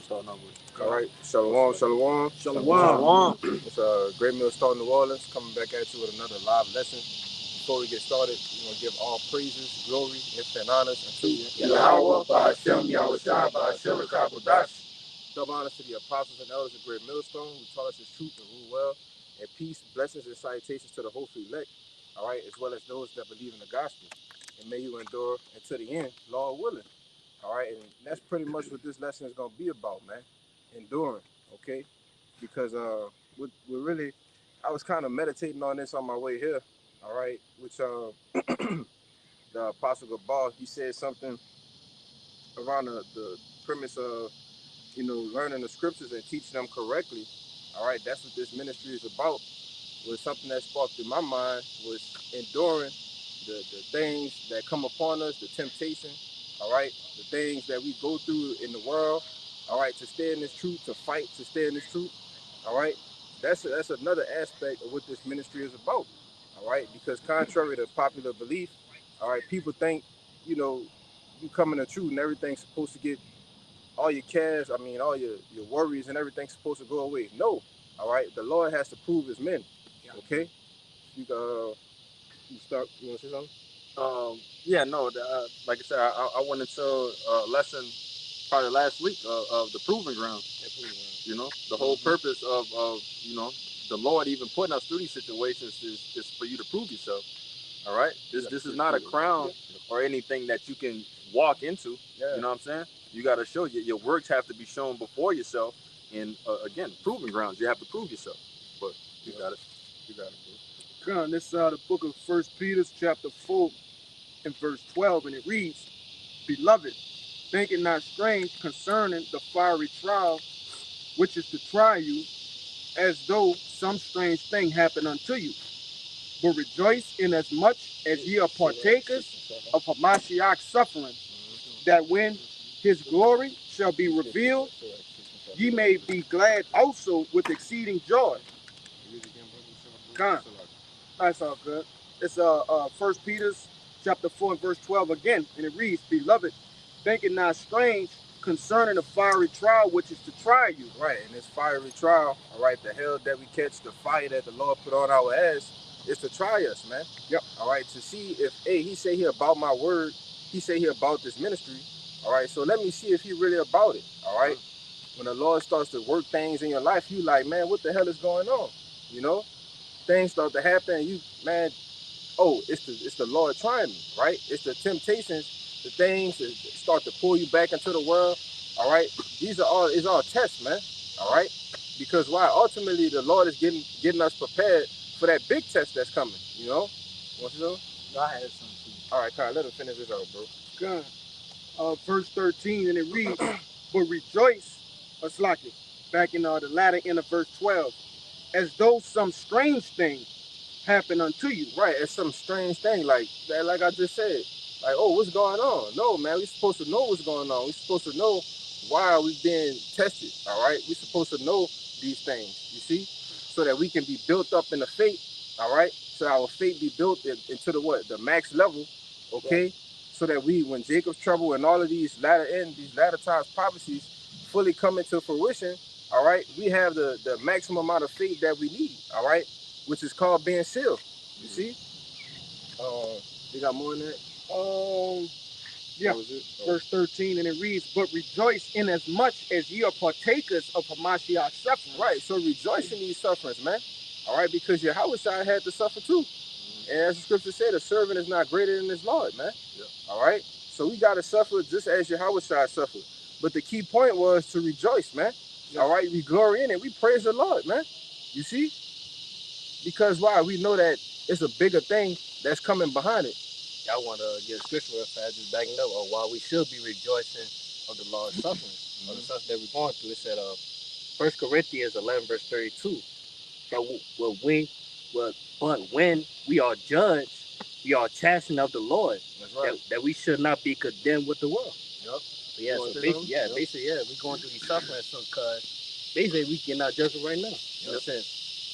starting off with. All right, Shalom, Shalom. Shalom. It's Great Mill Store, New Orleans, coming back at you with another live lesson. Before we get started, we're going to give all praises, glory, and honors unto Yahweh, Ba'ashem, Yahushua, Ba'ashem, Rakabodash. Double honors to the apostles and elders of Great Millstone who taught us his truth and rule well. And peace, blessings, and salutations to the hopeful elect, all right, as well as those that believe in the gospel. And may you endure until the end, Lord willing. All right, and that's pretty much what this lesson is going to be about, man. Enduring, okay? Because we really, I was kind of meditating on this on my way here, all right, which the Apostle Gabal, he said something around the premise of, learning the scriptures and teaching them correctly. All right, that's what this ministry is about. Was something that sparked in my mind was enduring the things that come upon us, the temptation, all right, the things that we go through in the world, all right, to stay in this truth, to fight to stay in this truth, all right. That's another aspect of what this ministry is about, all right, because contrary to popular belief, all right, people think, you come in the truth and everything's supposed to get all your cares, all your worries and everything's supposed to go away. No, all right, the Lord has to prove his men, okay? You start, you want to say something? Like I said, I went into a lesson probably last week of the proving ground. The whole purpose of the Lord even putting us through these situations is for you to prove yourself. All right, this is not a crown or anything that you can walk into. Yeah. You know what I'm saying? You got to show your works have to be shown before yourself. And again, proving grounds, you have to prove yourself. But you got it. Come, this is the book of 1 Peter, chapter 4, and verse 12, and it reads, Beloved, think it not strange concerning the fiery trial, which is to try you, as though some strange thing happened unto you. But rejoice inasmuch as ye are partakers of Hamashiach's suffering, that when his glory shall be revealed, ye may be glad also with exceeding joy. Come. That's all good. It's 1 Peter chapter 4 and verse 12 again, and it reads, Beloved, think it not strange concerning the fiery trial which is to try you. Right, and this fiery trial, all right, the hell that we catch, the fire that the Lord put on our ass, is to try us, man. Yep. All right, to see if, he say he about my word, he say he about this ministry, all right, so let me see if he really about it, all right? When the Lord starts to work things in your life, you like, man, what the hell is going on, Things start to happen, and you, man, it's the Lord trying me, right? It's the temptations, the things that start to pull you back into the world, all right? It's all tests, man, all right? Because why? Ultimately, the Lord is getting us prepared for that big test that's coming, Want to know? No, I had something too. All right, Kyle, let him finish this out, bro. Good. Verse 13, and it reads, But rejoice, Aslaki, back in the latter end of verse 12, as though some strange thing happened unto you. Right, it's some strange thing, like I just said. Like, what's going on? No, man, we're supposed to know what's going on. We're supposed to know why we're being tested, all right? We're supposed to know these things, you see? So that we can be built up in the faith, all right? So our faith be built into the max level, okay? Right. So that when Jacob's trouble and all of these latter times prophecies fully come into fruition, all right, we have the maximum amount of faith that we need, all right, which is called being sealed. You see? You got more in that? Yeah. Verse 13, and it reads, But rejoice inasmuch as ye are partakers of Hamashiach's suffering. Right, so rejoice in these sufferings, man. All right, because Yahushua had to suffer too. And as the scripture said, a servant is not greater than his Lord, man. Yeah. All right? So we got to suffer just as Yahushua suffered. But the key point was to rejoice, man. Yeah. All right? We glory in it. We praise the Lord, man. You see? Because why? We know that it's a bigger thing that's coming behind it. I want to give scripture real fast, just backing up on why we should be rejoicing of the Lord's suffering, of the suffering that we're going through. It said, 1 Corinthians 11, verse 32, but when we are judged, we are chastened of the Lord, right, that we should not be condemned with the world. Yep. So basically, we're going through these sufferings because basically we getting our judgment right now. You know what I'm saying?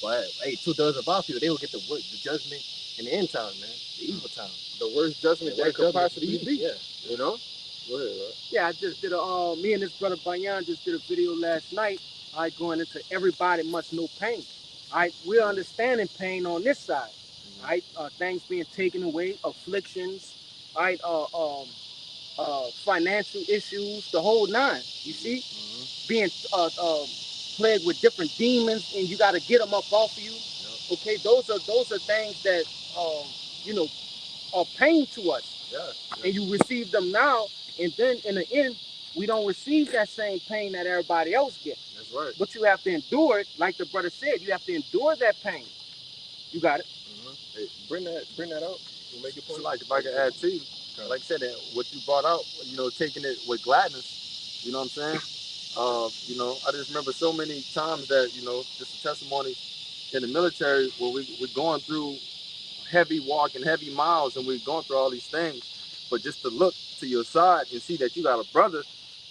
But hey, 2/3 of our people, they will get the judgment in the end time, man, the evil time. The worst judgment that could possibly be, Go ahead, right? Yeah, I just did me and this brother Banyan just did a video last night. I going into everybody must know pain. We're understanding pain on this side. Things being taken away, afflictions, financial issues, the whole nine. You see, being plagued with different demons, and you got to get them up off of you. Okay, those are things that you know are pain to us. And you receive them now, and then in the end, we don't receive that same pain that everybody else gets. That's right. But you have to endure it, like the brother said. You have to endure that pain. You got it. Hey, bring that out. We'll make it point. So like if I can add to you, like I said, that what you brought out, taking it with gladness. You know what I'm saying? I just remember so many times that, just a testimony in the military where we're going through heavy walk and heavy miles, and we're going through all these things, but just to look to your side and see that you got a brother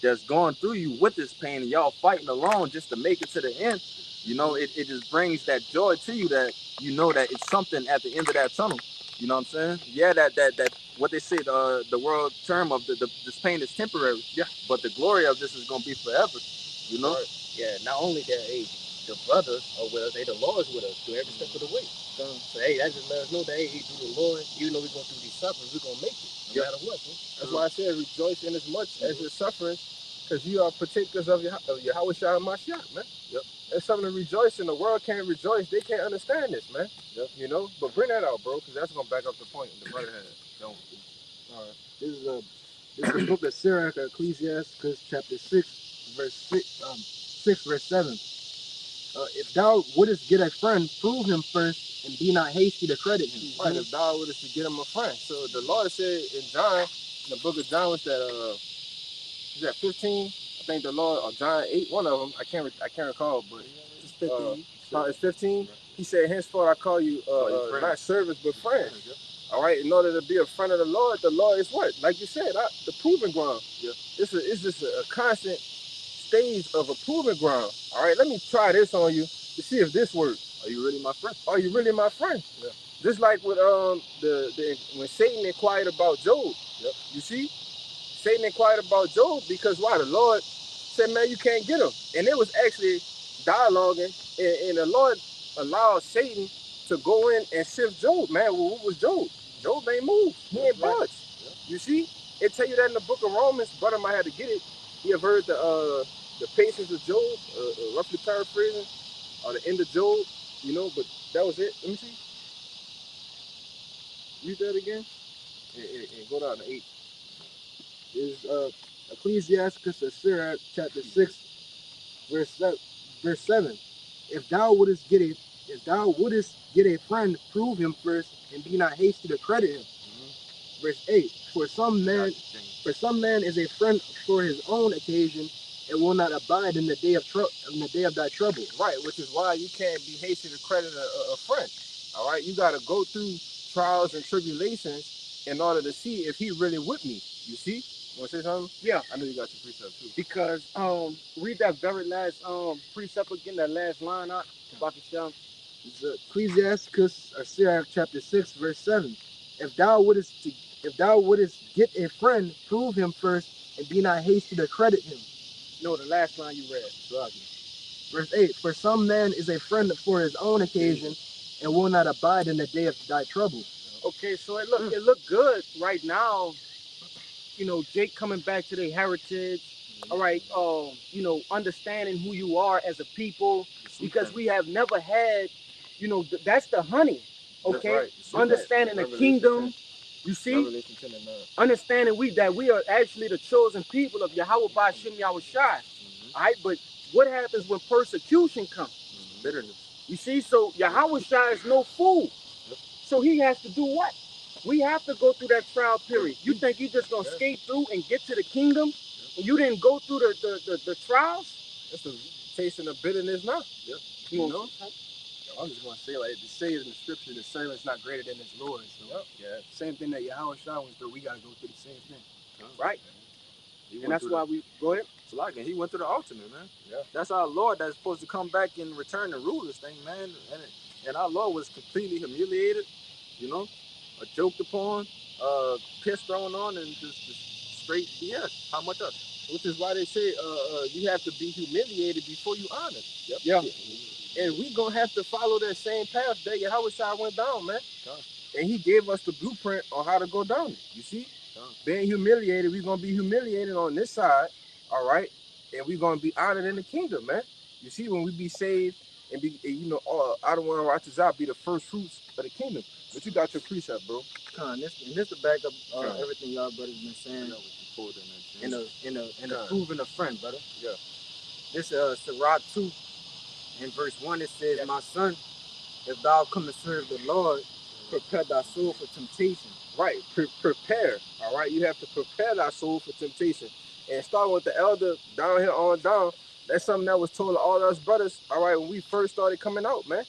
that's going through you with this pain, and y'all fighting alone just to make it to the end. It just brings that joy to you, that that it's something at the end of that tunnel. You know what I'm saying? Yeah, that what they say, the world term of this pain is temporary. Yeah, but the glory of this is gonna be forever. Right. Yeah. Not only that, the brothers are with us. The Lord's with us through every step of the way. So that just let us know that through the Lord, even though we're going through these sufferings, we're gonna make it no matter what. That's why I said rejoice in as much as your suffering, because you are partakers of Yahweh Shah Mashiach, man. There's something to rejoice in. The world can't rejoice. They can't understand this, man. But bring that out, bro, because that's gonna back up the point the brother had. All right. This is the book of Sirach, Ecclesiastes, chapter 6, verse 6, verse 7. If thou wouldest get a friend, prove him first, and be not hasty to credit him. Right, if thou wouldest to get him a friend. So the Lord said in John, in the book of John, was that 15? I think the Lord, or John 8, one of them, I can't recall, but It's 15. It's 15. He said, henceforth I call you not servants, but friends. All right, in order to be a friend of the Lord is what? Like you said, the proving ground. It's just a constant stage of a proving ground. All right, let me try this on you to see if this works. Are you really my friend? Are you really my friend? Yeah. Just like with when Satan inquired about Job. You see, Satan inquired about Job because why? The Lord said, man, you can't get him. And it was actually dialoguing, and the Lord allowed Satan to go in and sift Job. Man, well, what was Job? Job ain't moved. He ain't budged. You see, it tell you that in the book of Romans. Brother might have to get it. He have heard the patience of Job, roughly paraphrasing, or the end of Job, but that was it. Let me see. Read that again, and go down to 8. Is Ecclesiastes, or Sirach, chapter 6, verse 7. If thou wouldest get a friend, prove him first, and be not hasty to credit him. Verse 8. For some man is a friend for his own occasion, and will not abide in the day of thy trouble. Right, which is why you can't be hasty to credit a friend. All right, you got to go through trials and tribulations in order to see if he really with me. You see? You want to say something? Yeah. I know you got your precept too. Because read that very last precept again, that last line out. It's Ecclesiastes, or Sirach, chapter 6, verse 7. If thou wouldest get a friend, prove him first, and be not hasty to credit him. No, the last line you read. Verse 8. For some man is a friend for his own occasion, and will not abide in the day of thy trouble. Okay, so it looked good right now. Jake coming back to their heritage. All right, understanding who you are as a people, because we have never had, that's the honey. Okay, right. Understanding the kingdom. You see, understanding that we are actually the chosen people of Yahweh Ba'Shem Yahushai. All right, but what happens when persecution comes? Bitterness. You see, so Yahushai is no fool. So he has to do what? We have to go through that trial period. You think you're just gonna skate through and get to the kingdom, and you didn't go through the trials? That's the tasting of bitterness now. You know? I'm just gonna say, like it says in the scripture, the servant is not greater than his Lord. So same thing that Yahweh Shah went through, we gotta go through the same thing. Right. And that's why we go ahead. So like, he went through the ultimate, man. That's our Lord that's supposed to come back and return and rule this thing, man. And our Lord was completely humiliated, joked upon, piss thrown on, and just straight BS. How much us? Which is why they say you have to be humiliated before you honor. Yep. Yeah. And we gonna have to follow that same path that Yahushua went down, man. And he gave us the blueprint on how to go down it. You see? Being humiliated, we're gonna be humiliated on this side, all right? And we're gonna be honored in the kingdom, man. You see, when we be saved and be, you know, I don't want to watch this out, be the first fruits of the kingdom. But you got your precept, bro. This to back up everything y'all brothers been saying. In a proving a friend, brother. Yeah. This Sirach 2 in verse 1 it says, my son, if thou come to serve the Lord, prepare thy soul for temptation. Right, prepare. All right, you have to prepare thy soul for temptation. And starting with the elder down here on down, that's something that was told to all us brothers. All right, when we first started coming out, man.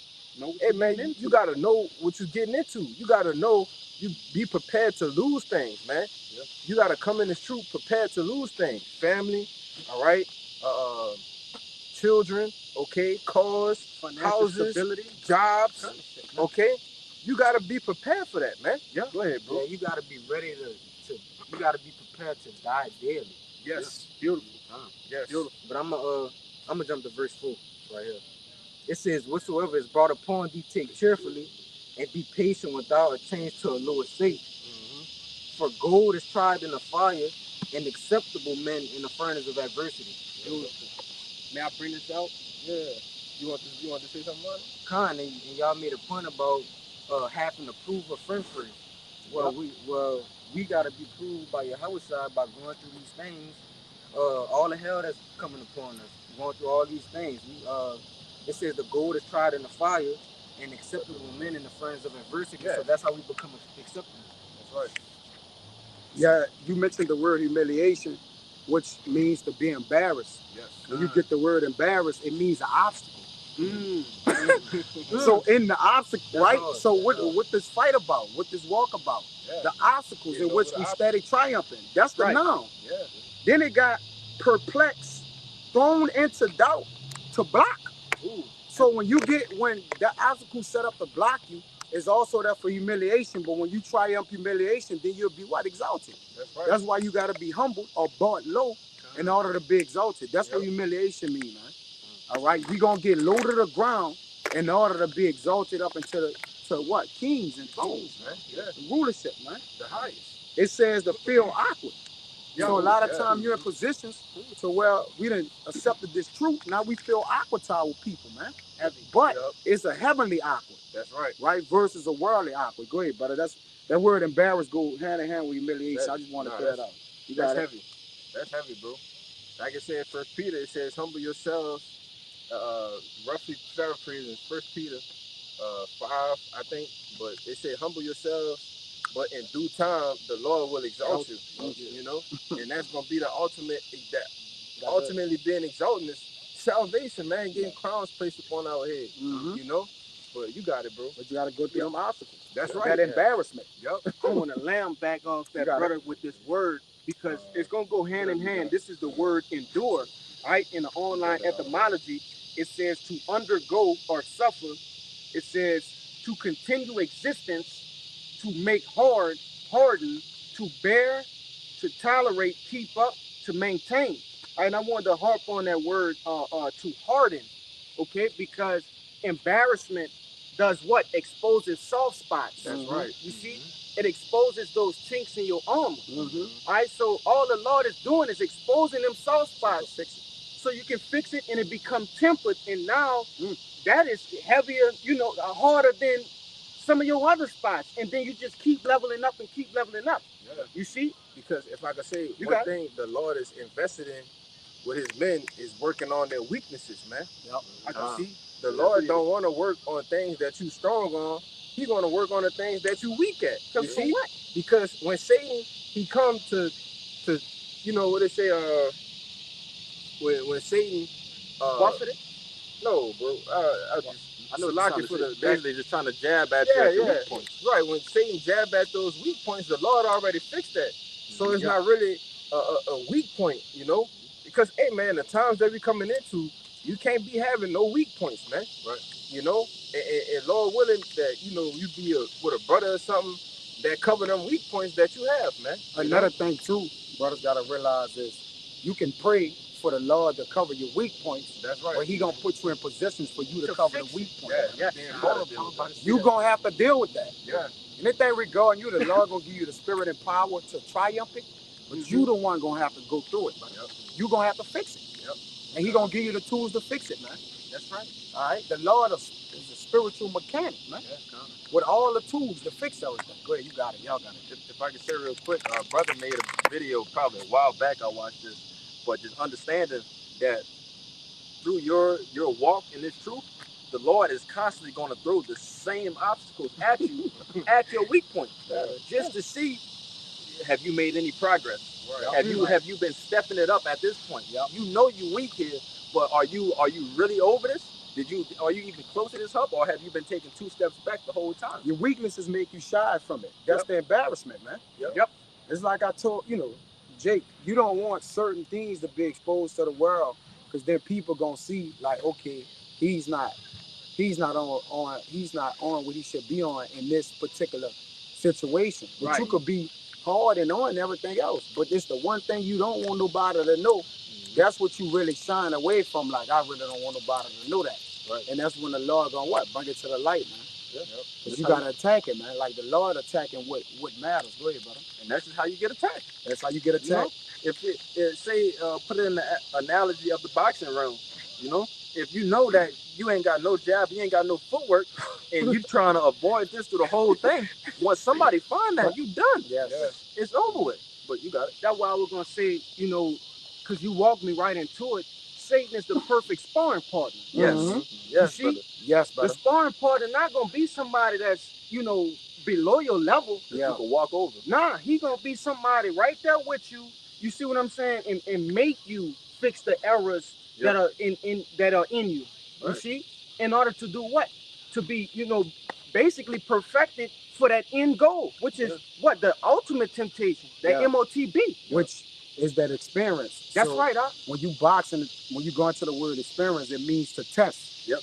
Hey man, you gotta know what you're getting into. You gotta know you be prepared to lose things, man. Yeah. You gotta come in this truth prepared to lose things. Family, all right, children, okay, cars, financial houses, stability, jobs, okay. You gotta be prepared for that, man. Yeah. Go ahead, bro. Yeah, you gotta be ready to you gotta be prepared to die daily. Yes. yeah. Beautiful. Yes. Beautiful. But I'm gonna jump to verse 4 right here. It says, whatsoever is brought upon thee, take cheerfully, and be patient without a change to a lower state. For gold is tried in the fire, and acceptable men in the furnace of adversity. Beautiful. May I bring this out? Yeah. You want to say something about it? Khan, and y'all made a point about having to prove a friend first. Well, we gotta be proved by Yahushua by going through these things. All the hell that's coming upon us, going through all these things. It says the gold is tried in the fire, and acceptable men in the furnace of adversity. Yes. So that's how we become acceptable. That's right. Yeah, you mentioned the word humiliation, which means to be embarrassed. Yes. When you get the word embarrassed, it means an obstacle. So in the obstacle, right? Hard. So what this fight about? What this walk about? Yeah. The obstacles in which we steady triumphing. That's the Right. noun. Yeah. Then it got perplexed, thrown into doubt, to block. Ooh. So when the obstacle set up to block you, is also there for humiliation. But when you triumph humiliation, then you'll be what? Exalted. That's right. That's why you got to be humbled or brought low in order to be exalted. That's what humiliation means, man. All right, we gonna get low to the ground in order to be exalted up into what? Kings and thrones, man. Yeah. Rulership, man. The highest. It says to feel awkward. So a lot of times you're in positions to where we done accepted this truth. Now we feel awkward with people, man. But it's a heavenly awkward. That's right. Right? Versus a worldly awkward. Go ahead, brother. That word embarrassed go hand in hand with humiliation. I just want to clear that out. That's heavy. That's heavy, bro. Like I said, First Peter, it says, humble yourselves. Roughly paraphrasing, First Peter 5, I think. But it said, humble yourselves, but in due time, the Lord will exalt you. You know? And that's going to be the ultimately being exalted is salvation, man. Getting crowns placed upon our head. You know? But you got it, bro. But you got to go through them obstacles. That's right. That embarrassment. Yep. I want to lamb back off that brother with this word because it's going to go hand in hand. This is the word endure, right? In the online etymology, it says to undergo or suffer. It says to continue existence, to make hard, harden, to bear, to tolerate, keep up, to maintain. And I wanted to harp on that word to harden, okay? Because embarrassment does what? Exposes soft spots. That's right. You see? It exposes those chinks in your armor. All right, so all the Lord is doing is exposing them soft spots so you can fix it and it become tempered. And now that is heavier, harder than some of your other spots. And then you just keep leveling up and keep leveling up. Yeah. You see? Because if I could say one thing the Lord is invested in with his men is working on their weaknesses, man. Yep. I can see the Lord don't want to work on things that you strong on. He's going to work on the things that you weak at. You see? What? Because when Satan, he comes to what they say, when Satan buffeted? No, bro. I know basically just trying to jab at your weak points. Right. When Satan jab at those weak points, the Lord already fixed that. So it's not really a weak point, Because, hey, man, the times that we coming into, you can't be having no weak points, man. Right. And Lord willing that, you be with a brother or something, that cover them weak points that you have, man. Another thing too, brothers gotta realize is you can pray for the Lord to cover your weak points. That's right. But he gonna put you in positions for you to cover the weak points. Yeah. You gonna have to deal with that. Yeah. Anything regarding you, the Lord gonna give you the spirit and power to triumph it. But you the one gonna have to go through it, brother. You gonna have to fix it. And he gonna give you the tools to fix it, man. That's right. All right. The Lord is a spiritual mechanic, man. With all the tools to fix everything. Go ahead, you got it. Y'all got it. If I can say real quick, brother made a video probably a while back. I watched this, but just understanding that through your walk in this truth, the Lord is constantly going to throw the same obstacles at you at your weak point, just to see have you made any progress. Right. Have you been stepping it up at this point? You know you weak here, but are you really over this? Are you even close to this hump, or have you been taking 2 steps back the whole time? Your weaknesses make you shy from it. That's the embarrassment, man. Yep. It's like I told, Jake, you don't want certain things to be exposed to the world, because then people gonna see like, okay, he's not on what he should be on in this particular situation. But you could be hard and on everything else. But it's the one thing you don't want nobody to know. That's what you really shine away from. Like, I really don't want nobody to know that. Right. And that's when the Lord gonna bring it to the light, man. Because you gotta attack it, man. Like the Lord attacking what matters. Go ahead, brother. And that's just how you get attacked. That's how you get attacked. If put it in the analogy of the boxing realm, if you know that you ain't got no jab, you ain't got no footwork, and you trying to avoid this through the whole thing, once somebody find that, you done. It's over with. But you got it. That's why I was gonna say, because you walked me right into it. Satan is the perfect sparring partner. Yes. Mm-hmm. Yes, you see? brother. Yes, brother. The sparring partner not gonna be somebody that's, below your level. You can walk over. Nah, he gonna be somebody right there with you. You see what I'm saying? And make you fix the errors that are in you. Right. You see? In order to do what? To be, basically perfected for that end goal, which is what? The ultimate temptation, the MOTB. Which is that experience. That's so right, huh? When you boxing, when you go into the word experience, it means to test. Yep.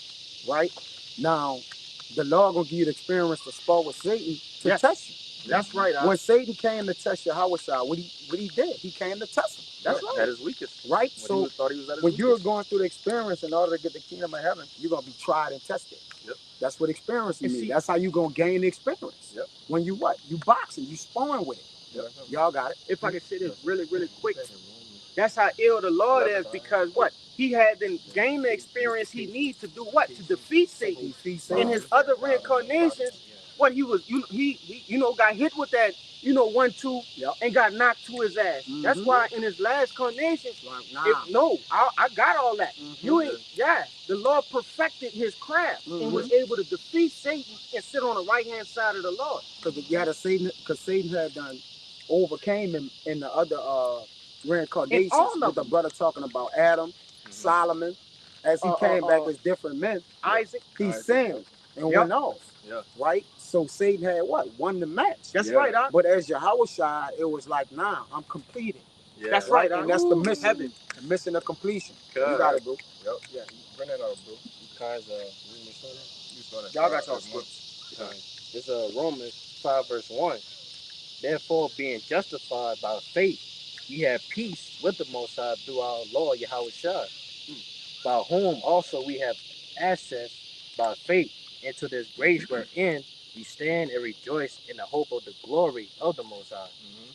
Right? Now, the Lord gonna give you the experience to spar with Satan to test you. That's right, huh? When Satan came to test Yahushua, what he did, he came to test him. That's right. At his weakest. Right? When when you're going through the experience in order to get the kingdom of heaven, you're gonna be tried and tested. Yep. That's what experience means. That's how you gonna gain the experience. Yep. When you You boxing, you sparring with it. Yep. Y'all got it. If I can say this really, really quick. That's how ill the Lord is, because what? He hadn't gained the experience he needs to do what? To defeat Satan. In his other reincarnations, what he was, he got hit with that, 1-2, and got knocked to his ass. Mm-hmm. That's why in his last carnation, I got all that. Mm-hmm. The Lord perfected his craft and was able to defeat Satan and sit on the right-hand side of the Lord. Because Satan had done overcame him in the other reincarnations. With the brother talking about Adam, Solomon, as he came back as different men. Isaac, he sinned and went off. Yeah. Right? So Satan had won the match. That's right, huh? But as Yahushua, it was like, nah, I'm completed. Yeah. That's right, and that's the mission. The mission of completion. You got it, bro. Yep. Yeah, bring that out, bro. Y'all got y'all scripts. This is Romans 5 verse 1. Therefore, being justified by faith, we have peace with the Most High through our Lord Yahushua, by whom also we have access by faith into this grace wherein we stand and rejoice in the hope of the glory of the Most High. Mm-hmm.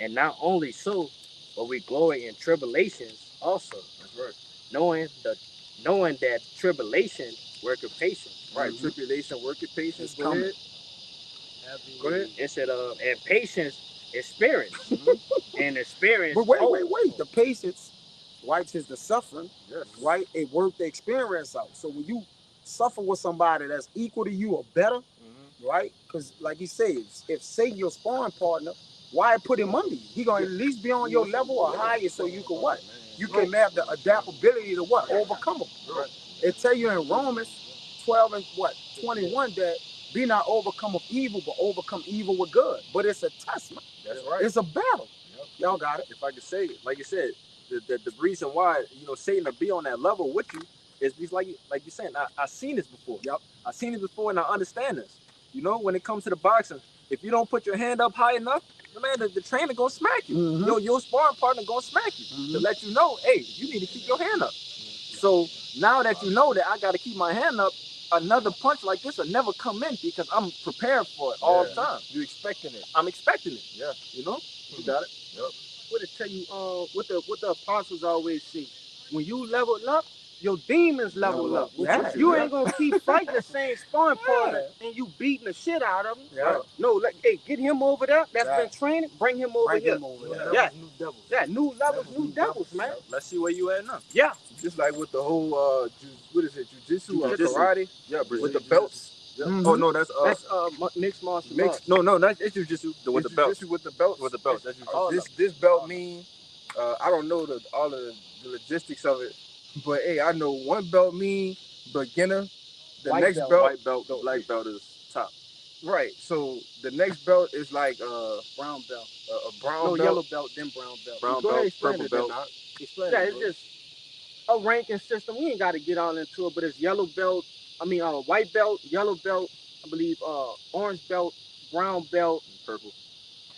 And not only so, but we glory in tribulations also. That's right. Knowing that tribulation worketh patience. Right. Mm-hmm. Tribulation worketh patience. Go ahead. It said, and patience experience. And experience. But wait. The patience, right, is the suffering. Yes. Right? It worked the experience out. So when you suffer with somebody that's equal to you or better, right? Because like he says, if Satan your sparring partner, why put him under you? He gonna at least be on your level or higher, so you can what? You can have the adaptability to what? Overcome them. Right. It tell you in Romans 12 and 21 that be not overcome of evil, but overcome evil with good. But it's a test, man. That's right. It's a battle. Yep. Y'all got it. If I could say, like you said, the reason why Satan to be on that level with you is because, like you're saying, I've seen this before. Yep. I've seen it before, and I understand this. When it comes to the boxing, if you don't put your hand up high enough, the trainer gonna smack you. Your sparring partner gonna smack you to let you know, hey, you need to keep your hand up. So now that you know that I got to keep my hand up, another punch like this will never come in because I'm prepared for it all the time. You expecting it? I'm expecting it. Yeah. You know, you got it. Yep. What it tell you? What the apostles always say: when you level up, your demons level up. Yeah. You ain't gonna keep fighting the same sparring partner and you beating the shit out of him. Yeah. No, like, hey, get him over there. That's been training. Bring him over here. Yeah. New devils. Yeah, new levels, new devils, man. Let's see where you at now. Yeah. Just like with the whole what is it? Jiu-jitsu or Jiu-jitsu. karate? Yeah, With the belts. Yeah. Oh no, that's Mixed martial arts. No, that's jiu-jitsu with the belts. Jiu-jitsu with the belts. With the belts. That's jiu-jitsu. This belt mean I don't know all the logistics of it, but hey, I know one belt mean beginner. The White next belt. belt, White belt, black belt is top. right? So the next belt is like Brown belt. a brown No, belt. yellow belt, then brown belt. Brown Go ahead, belt, explain purple it then, belt. Doc. Explain Yeah, it, it's bro. just a ranking system. We ain't got to get all into it, but it's yellow belt. White belt, yellow belt. I believe orange belt, brown belt, Purple.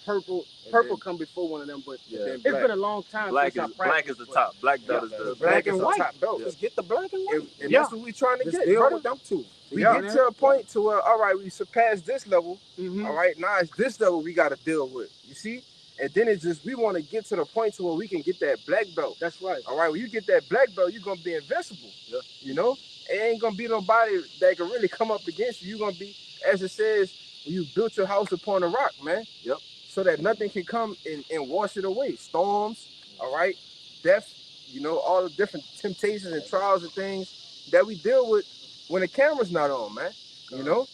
purple. And Purple then- come before one of them, but Yeah. then it's black. been a long time Black since is I practiced. the top. Black belt is The the black and is the white. top belt. Let's get the black and white. And Yeah. that's what we trying to Let's get, deal brother. with them too. We Yeah. get to a point to where, all right, we surpassed this level. Mhm. All right, now it's this level we got to deal with. You see? And then it's just, we want to get to the point to where we can get that black belt. That's right. All right, when you get that black belt, you're going to be invincible. Yeah. You know? It ain't going to be nobody that can really come up against you. You're going to be, as it says, you built your house upon a rock, man. Yep. So that nothing can come and wash it away. Storms, all right? Death, you know, all the different temptations and trials and things that we deal with when the camera's not on, man. You know?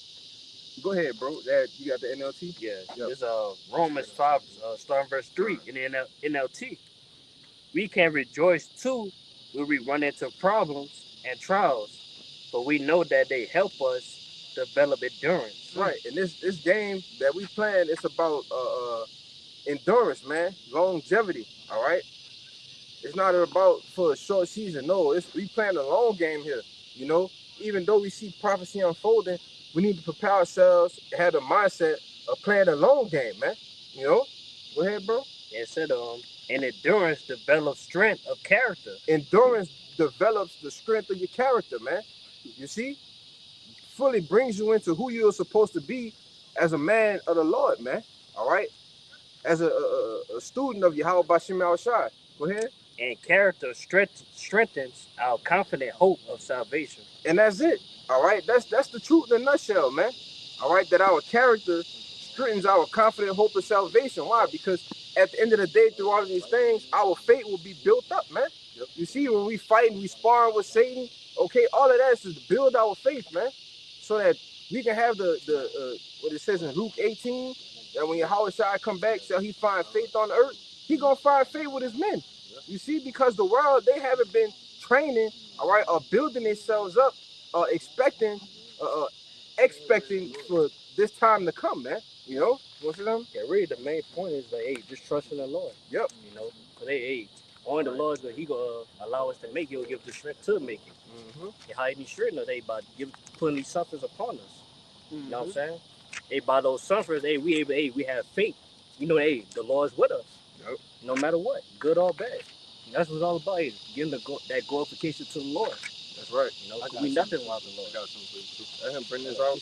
Go ahead, bro. You got the NLT? Yeah, Yep. it's Romans 5, starting verse 3 in the NLT. We can rejoice too when we run into problems and trials, but we know that they help us develop endurance. Right. And this game that we playing, it's about endurance, man. Longevity. All right. It's not about for a short season. No, we playing a long game here. You know, even though we see prophecy unfolding, we need to prepare ourselves, have the mindset of playing a long game, man. You know? Go ahead, bro. And said, and endurance develops strength of character. Endurance develops the strength of your character, man. You see? Fully brings you into who you're supposed to be as a man of the Lord, man. All right? As a student of Yahweh Bashim Al-Shai. Go ahead. And character strengthens our confident hope of salvation. And that's it. All right? That's the truth in a nutshell, man. All right? That our character strengthens our confident hope of salvation. Why? Because at the end of the day, through all of these things, our faith will be built up, man. Yep. You see, when we fight and we sparring with Satan, okay, all of that is to build our faith, man. So that we can have what it says in Luke 18, that when Yahweh Shai come back, shall he find faith on the earth? He gonna find faith with his men. You see, because the world, they haven't been training, all right, or building themselves up, expecting for this time to come, man. You know, what's it on? Yeah, really, the main point is like, hey, just trust in the Lord. Yep. You know, because hey, only the Lord's gonna allow us to make it. He'll give the strength to make it. Mm-hmm. And how he strengthen us, hey, by putting these sufferings upon us. Mm-hmm. You know what I'm saying? Hey, by those sufferings, hey, we have faith. You know, hey, the Lord's with us. Yep. No matter what, good or bad. And that's what it's all about. Hey, getting that glorification to the Lord. That's right. You know, we nothing without the Lord. I got something for you too. Let him bring this out.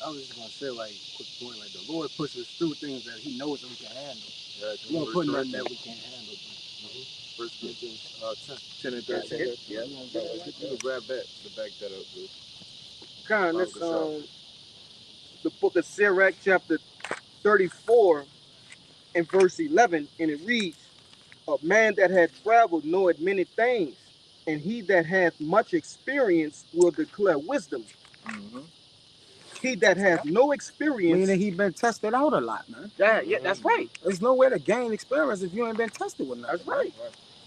I was just gonna say, like, quick point, like the Lord pushes through things that He knows that we can handle. Yeah, He won't put nothing that we can't handle. First Corinthians 10 and 13. Yeah. You can grab that to back that up, dude. Con, this the book of Sirach, chapter 34, and verse 11, and it reads, "A man that hath traveled knoweth many things, and he that hath much experience will declare wisdom. Mm-hmm. He that hath no experience." Meaning he been tested out a lot, man. Yeah, that's right. There's no way to gain experience if you ain't been tested with nothing. That's right.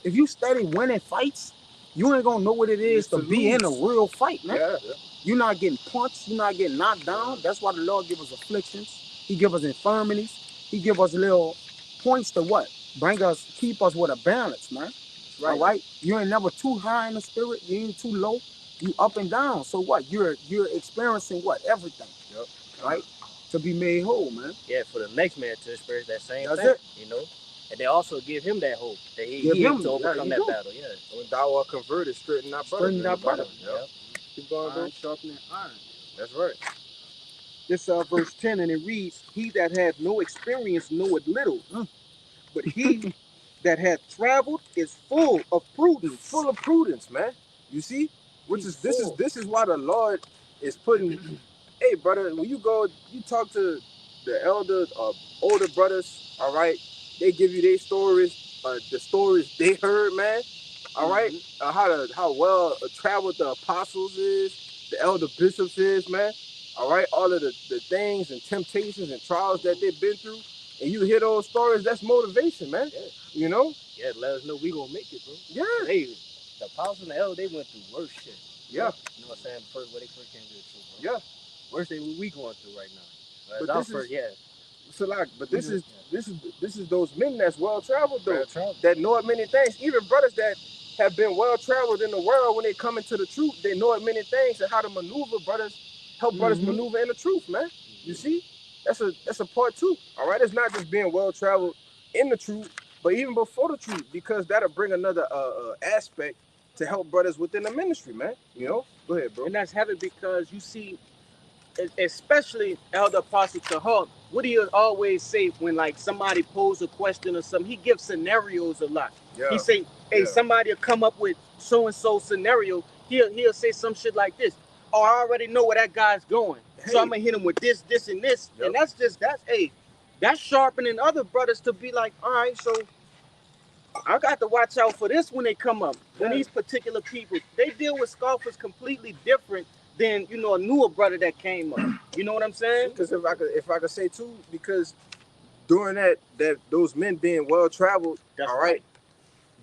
If you steady winning fights, you ain't gonna know what it is to be in a real fight, man. Yeah. You're not getting punched, you're not getting knocked down. That's why the Lord give us afflictions. He give us infirmities. He give us little points to what? Keep us with a balance, man. Right. All right? You ain't never too high in the spirit, you ain't too low. You up and down. So what? You're experiencing what? Everything. Yep. Right? to be made whole, man. Yeah, for the next man to experience that same That's thing, it. you know? And they also give him that hope that he Give him, able to overcome that battle. Yeah. When thou art converted, straighten thy brother. Straighten thy brother. Yep. Keep going, bro. Iron sharpening iron. That's right. This verse 10, and it reads, he that hath no experience knoweth little, but he that hath traveled is full of prudence. Full of prudence, man. You see? This is why the Lord is putting, hey brother, when you go, you talk to the older brothers, all right, they give you their stories, the stories they heard, man, all right, how well traveled the apostles is, the elder bishops is, man, all right, all of the things and temptations and trials that they've been through, and you hear those stories, that's motivation, man. Yeah. You know? Yeah, let us know we gonna make it, bro. Yeah. Hey, the apostles and the elders, they went through worse shit. Yeah. You know what I'm saying? First, when they first came to the truth, bro. Yeah. Worse than we going through right now. But our this first, So like, but this is those men that's well traveled though, Well-traveled. that know many things. Even brothers that have been well traveled in the world, when they come into the truth, they know many things and how to maneuver help brothers maneuver in the truth, man. You see, that's a part too. All right, it's not just being well traveled in the truth, but even before the truth, because that'll bring another aspect to help brothers within the ministry, man. You know, go ahead, bro. And that's heavy because you see, especially Elder Apostle Tahar, what do you always say when like somebody poses a question or something? He gives scenarios a lot. Yeah. He say, hey, somebody will come up with so-and-so scenario. He'll say some shit like this. Oh, I already know where that guy's going. Hey. So I'm gonna hit him with this, and this. Yep. And that's sharpening other brothers to be like, all right, so I got to watch out for this when they come up. When these particular people, they deal with scoffers completely different than, you know, a newer brother that came up. You know what I'm saying? Because if I could say too, because during that those men being well traveled, all right,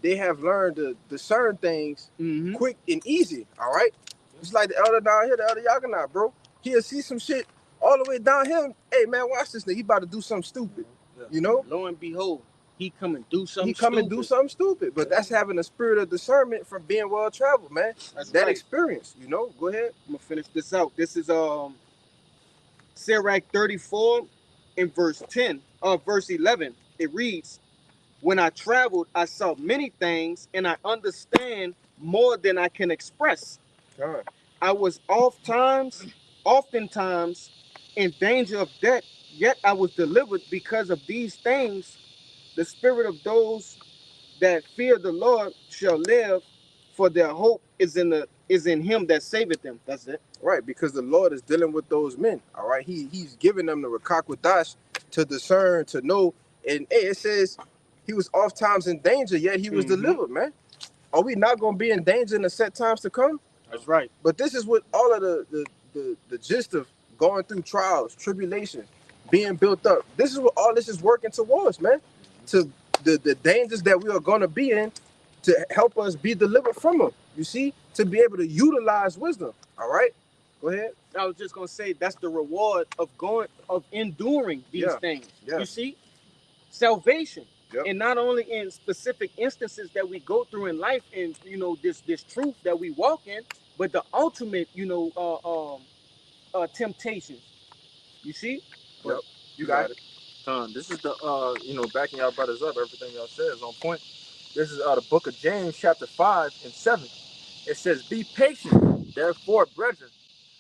they have learned to discern things quick and easy. All right, it's like the elder down here, the elder Yaganah, bro. He'll see some shit all the way down here. Hey man, watch this nigga. He about to do something stupid. You know? Lo and behold, he come and do something. stupid. But that's having a spirit of discernment from being well traveled, man. That's that right. experience. You know? Go ahead. I'm gonna finish this out. This is Sirach 34 in verse 11. It reads, when I traveled, I saw many things and I understand more than I can express. God. I was oftentimes in danger of death, yet I was delivered because of these things. The spirit of those that fear the Lord shall live, for their hope is in him that saveth them. That's it. Right, because the Lord is dealing with those men. All right, he's giving them the Rakakwadash to discern, to know. And hey, it says he was oft times in danger, yet he was delivered, man. Are we not going to be in danger in the set times to come? That's right. But this is what all of the gist of going through trials, tribulation, being built up. This is what all this is working towards, man. To the dangers that we are going to be in, to help us be delivered from them. You see, to be able to utilize wisdom. All right, go ahead. I was just gonna say that's the reward of enduring these things. Yeah. You see, salvation, Yep. and not only in specific instances that we go through in life, and you know this truth that we walk in, but the ultimate, you know, temptations. You see? Yep. You got it. This is the you know, backing y'all brothers up. Everything y'all said is on point. This is the book of James, chapter 5 and 7. It says, "Be patient, therefore, brethren,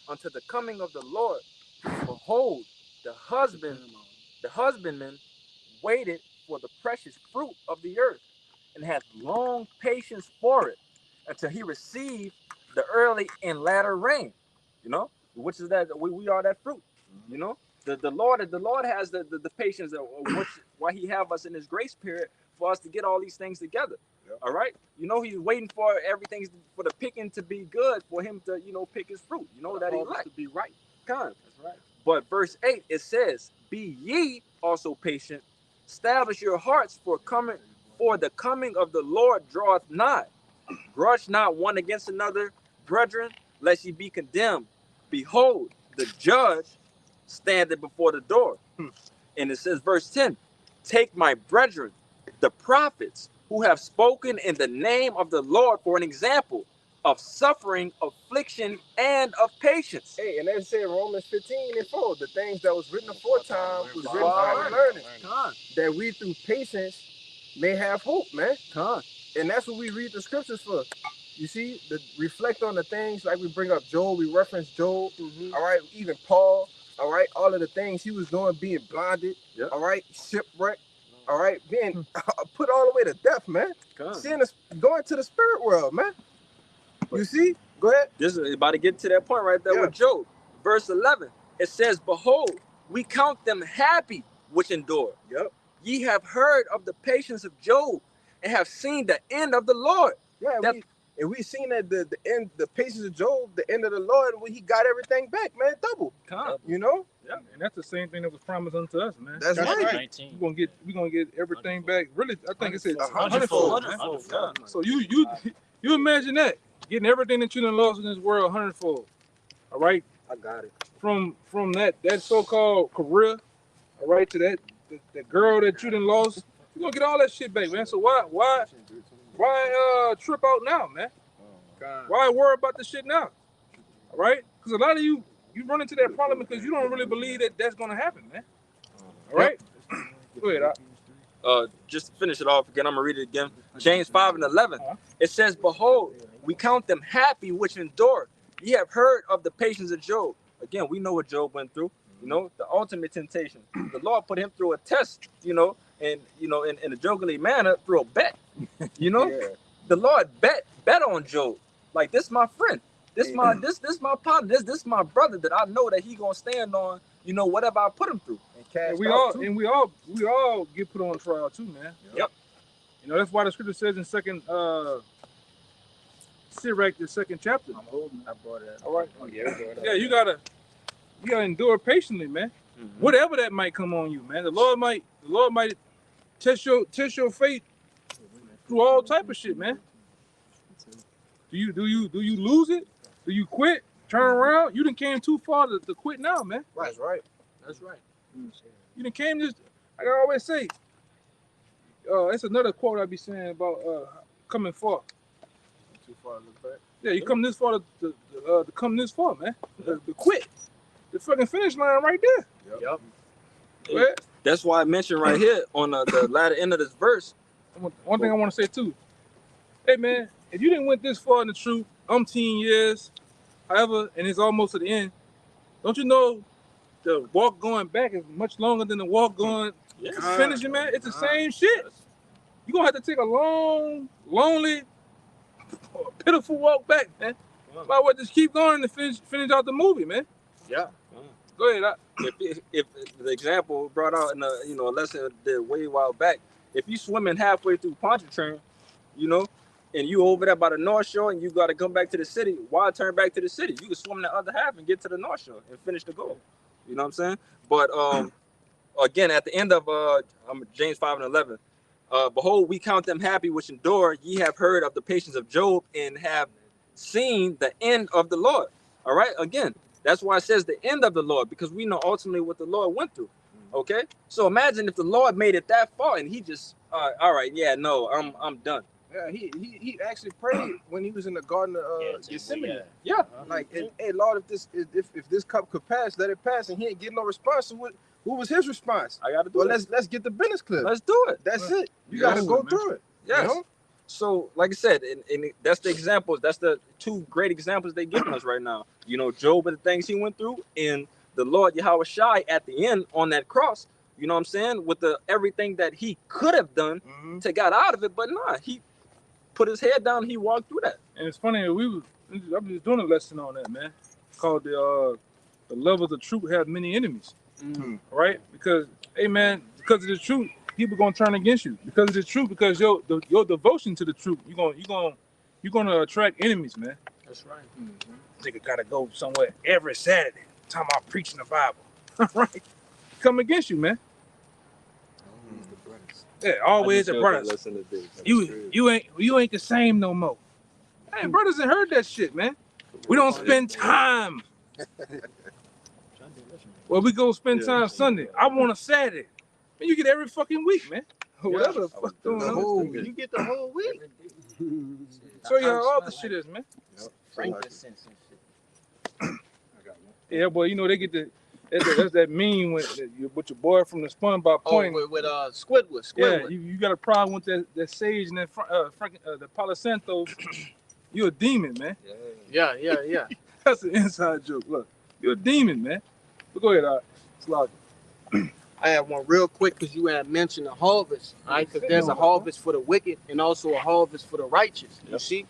unto the coming of the Lord. Behold, the husbandman waited for the precious fruit of the earth, and hath long patience for it, until he receive the early and latter rain." You know, which is that we are that fruit. You know, the Lord has the patience of why he have us in his grace period for us to get all these things together. Yep. All right, you know, he's waiting for everything, for the picking to be good, for him to, you know, pick his fruit. You know, that he like to be right. kind. That's right. But verse 8, it says, "Be ye also patient, establish your hearts, for the coming of the Lord draweth nigh. Grudge not one against another, brethren, lest ye be condemned. Behold, the judge standeth before the door." And it says, verse 10, "Take my brethren, the prophets, who have spoken in the name of the Lord, for an example of suffering, affliction, and of patience. Hey, and they say in Romans 15:4, the things that was written aforetime was written for our learning, that we through patience may have hope, man. And that's what we read the scriptures for. You see, reflect on the things like we bring up Job, we reference Job, all right, even Paul, all right, all of the things he was doing, being blinded, all right, shipwrecked, all right, being put all the way to death, man. Going to the spirit world, man. You see? Go ahead. This is about to get to that point right there with Job. Verse 11, it says, behold, we count them happy which endure. Ye have heard of the patience of Job and have seen the end of the Lord. And we seen that the end, the patience of Job, the end of the Lord, when he got everything back, man, double. You know? Yeah, and that's the same thing that was promised unto us, man. That's right. We're gonna get everything back. Really, I think it said 100-fold. So you imagine that, getting everything that you done lost in this world 100-fold. All right? I got it. From that so-called career, all right, to that girl that you done lost, you're gonna get all that shit back, man. So why trip out now, man? Why worry about this shit now? All right? Because a lot of you run into that problem because you don't really believe that that's gonna happen, man. All right? Go ahead. Just to finish it off again, I'm gonna read it again. James 5:11. It says, behold, we count them happy which endure. Ye have heard of the patience of Job. Again, we know what Job went through. You know, the ultimate temptation. The Lord put him through a test, in a jokingly manner, through a bet. You know, the Lord bet on Job. Like, this my friend. This my partner. This my brother that I know that he gonna stand on. Whatever I put him through. And we all get put on trial too, man. Yep. That's why the scripture says in Sirach, the 2nd chapter. I'm holding. I brought it. All right. Yeah, you gotta endure patiently, man. Whatever that might come on you, man. The Lord might test your faith through all type of shit, man. Do you lose it? Do you quit? Turn around? You done came too far to quit now, man. That's right. You done came this. Like I always say. It's another quote I be saying about coming far. Too far to look back. Yeah, you come this far to come this far, man. To quit. The fucking finish line right there. Yep. That's why I mentioned right here on the latter end of this verse. One thing I want to say too. Hey man, if you didn't went this far in the truth, 10 years, however, and it's almost to the end, don't you know the walk going back is much longer than the walk going finishing, man? It's the same shit. You're gonna have to take a long, lonely, pitiful walk back, man. Might well just keep going and finish out the movie, man. Yeah. Go ahead. If the example brought out in a lesson that way while back, if you swimming halfway through Pontchartrain, and you over there by the North Shore and you got to come back to the city, why turn back to the city? You can swim the other half and get to the North Shore and finish the goal. You know what I'm saying? But again, at the end of James 5:11, behold, we count them happy which endure. Ye have heard of the patience of Job and have seen the end of the Lord. All right. Again, that's why it says the end of the Lord, because we know ultimately what the Lord went through. Okay. So imagine if the Lord made it that far and he just, all right, no, I'm done. Yeah, he actually prayed when he was in the Garden of Gethsemane. Yeah. Like, hey Lord, if this cup could pass, let it pass. And he ain't getting no response. So what was his response? I gotta do it. Let's get the business clear. Let's do it. That's it. You gotta go through it. Yes. So, like I said, and that's the examples. That's the two great examples they're giving us right now. Job and the things he went through, and the Lord Yahweh Shai at the end on that cross. You know what I'm saying? With everything that he could have done to get out of it, but nah, he put his head down and he walked through that. And it's funny, I'm just doing a lesson on that, man. Called the love of the truth have many enemies. Right? Because, hey man, because of the truth, people gonna turn against you. Because of the truth, because your devotion to the truth, you're gonna attract enemies, man. That's right. Nigga gotta go somewhere every Saturday, talking about preaching the Bible. Right? Come against you, man. Yeah, always the brothers. You ain't the same no more. Hey, brothers ain't heard that shit, man. We don't spend time. Well, we go spend time Sunday. I want a Saturday. Man, you get every fucking week, man. Whatever the fuck going The on. whole, you get the whole week. Show you how all the shit is, man. Frankincense and shit. Yeah, boy, you know they get the that's that meme with your boy from the SpongeBob pointing. with Squidward. Yeah, you got a problem with that sage and that the Palo Santo. You're a demon, man. Yeah. That's an inside joke. Look, you're a demon, man. But go ahead, it's logic. I have one real quick because you had mentioned the harvest, right? Because there's a harvest for the wicked and also a harvest for the righteous. You see?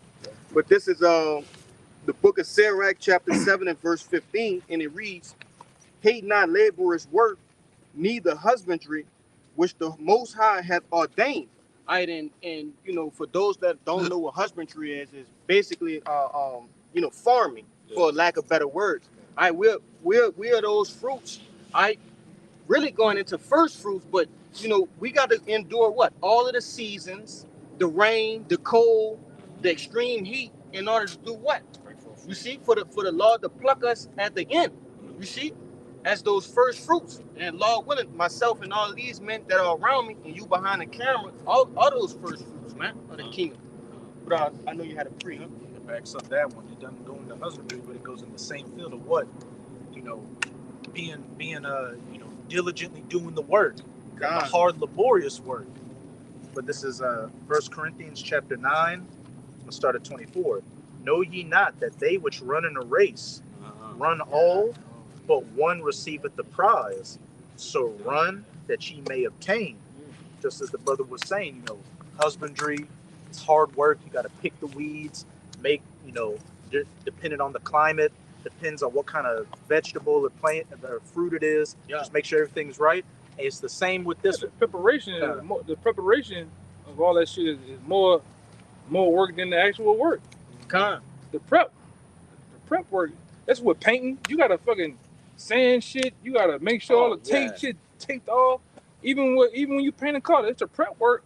But this is the book of Sirach, chapter 7 and verse 15, and it reads, "Hate not laborers' work, neither husbandry, which the Most High hath ordained." All right, and you know, for those that don't know what husbandry is basically farming, for lack of better words. All right, we're those fruits. All right, really going into first fruits, but you know, we got to endure what? All of the seasons, the rain, the cold, the extreme heat, in order to do what? You see, for the Lord to pluck us at the end. You see, as those first fruits. And Lord willing, myself and all of these men that are around me, and you behind the camera, all those first fruits, man, of the kingdom. But I know you had a pre. It backs up that one. It doesn't go into husbandry, but it goes in the same field of what? You know, being diligently doing the work, the hard, laborious work. But this is 1 Corinthians chapter 9. I'm gonna start at 24. Know ye not that they which run in a race run all, but one receiveth the prize. So run that ye may obtain. Just as the brother was saying, husbandry, it's hard work. You got to pick the weeds, make, depending on the climate, depends on what kind of vegetable or plant or fruit it is. Yeah. Just make sure everything's right. And it's the same with this. The preparation, the preparation of all that shit is more work than the actual work. The prep work. That's what painting. You gotta fucking sand shit. You gotta make sure all the tape shit taped off. Even when you paint a car, it's the prep work.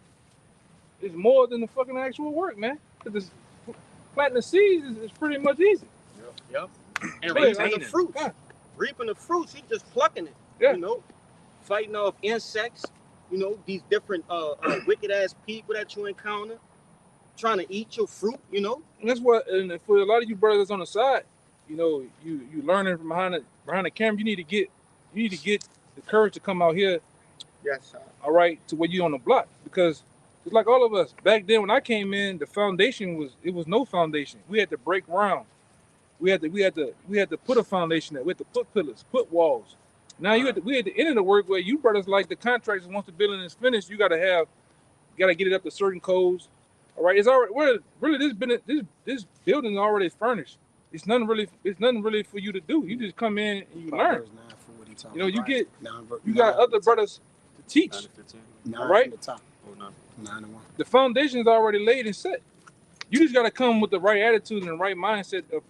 It's more than the fucking actual work, man. Because planting the seeds is pretty much easy. Yep. And reaping the fruits. Yeah. Reaping the fruits, you just plucking it. Yeah. Fighting off insects. These different wicked ass people that you encounter. Trying to eat your fruit. And that's what. And for a lot of you brothers on the side, you learning from behind the camera. You need to get the courage to come out here. Yes, sir. All right, to where you on the block, because it's like all of us back then when I came in, the foundation was no foundation. We had to break ground. We had to put a foundation there. We had to put pillars, put walls. Now we at the end of the work where you brothers, like the contractors, once the building is finished, you gotta get it up to certain codes. All right, it's already this building is already furnished. It's nothing really for you to do. You just come in and you learn. You got other brothers to teach. 9 all right? The foundation is already laid and set. You just got to come with the right attitude and the right mindset of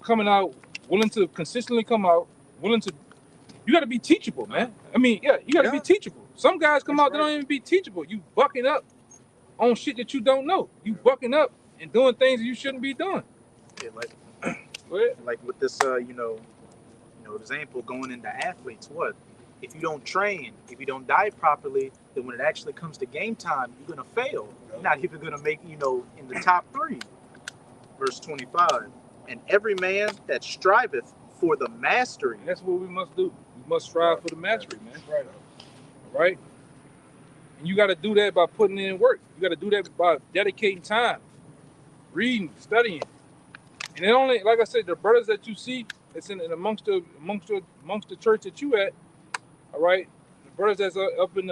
coming out, willing to consistently come out, you got to be teachable, man. I mean, you got to be teachable. Some guys come out, they don't even be teachable. You bucking up on shit that you don't know. You bucking up and doing things that you shouldn't be doing. Yeah, like with this, example going into athletes, what? If you don't train, if you don't diet properly, then when it actually comes to game time, you're going to fail. You're not even going to make, in the top 3. Verse 25. And every man that striveth for the mastery. That's what we must do. We must strive for the mastery, man. Right. Right? And you got to do that by putting in work. You got to do that by dedicating time, reading, studying. And it only, like I said, the brothers that you see, it's in amongst the church that you at. All right, the brothers that's up in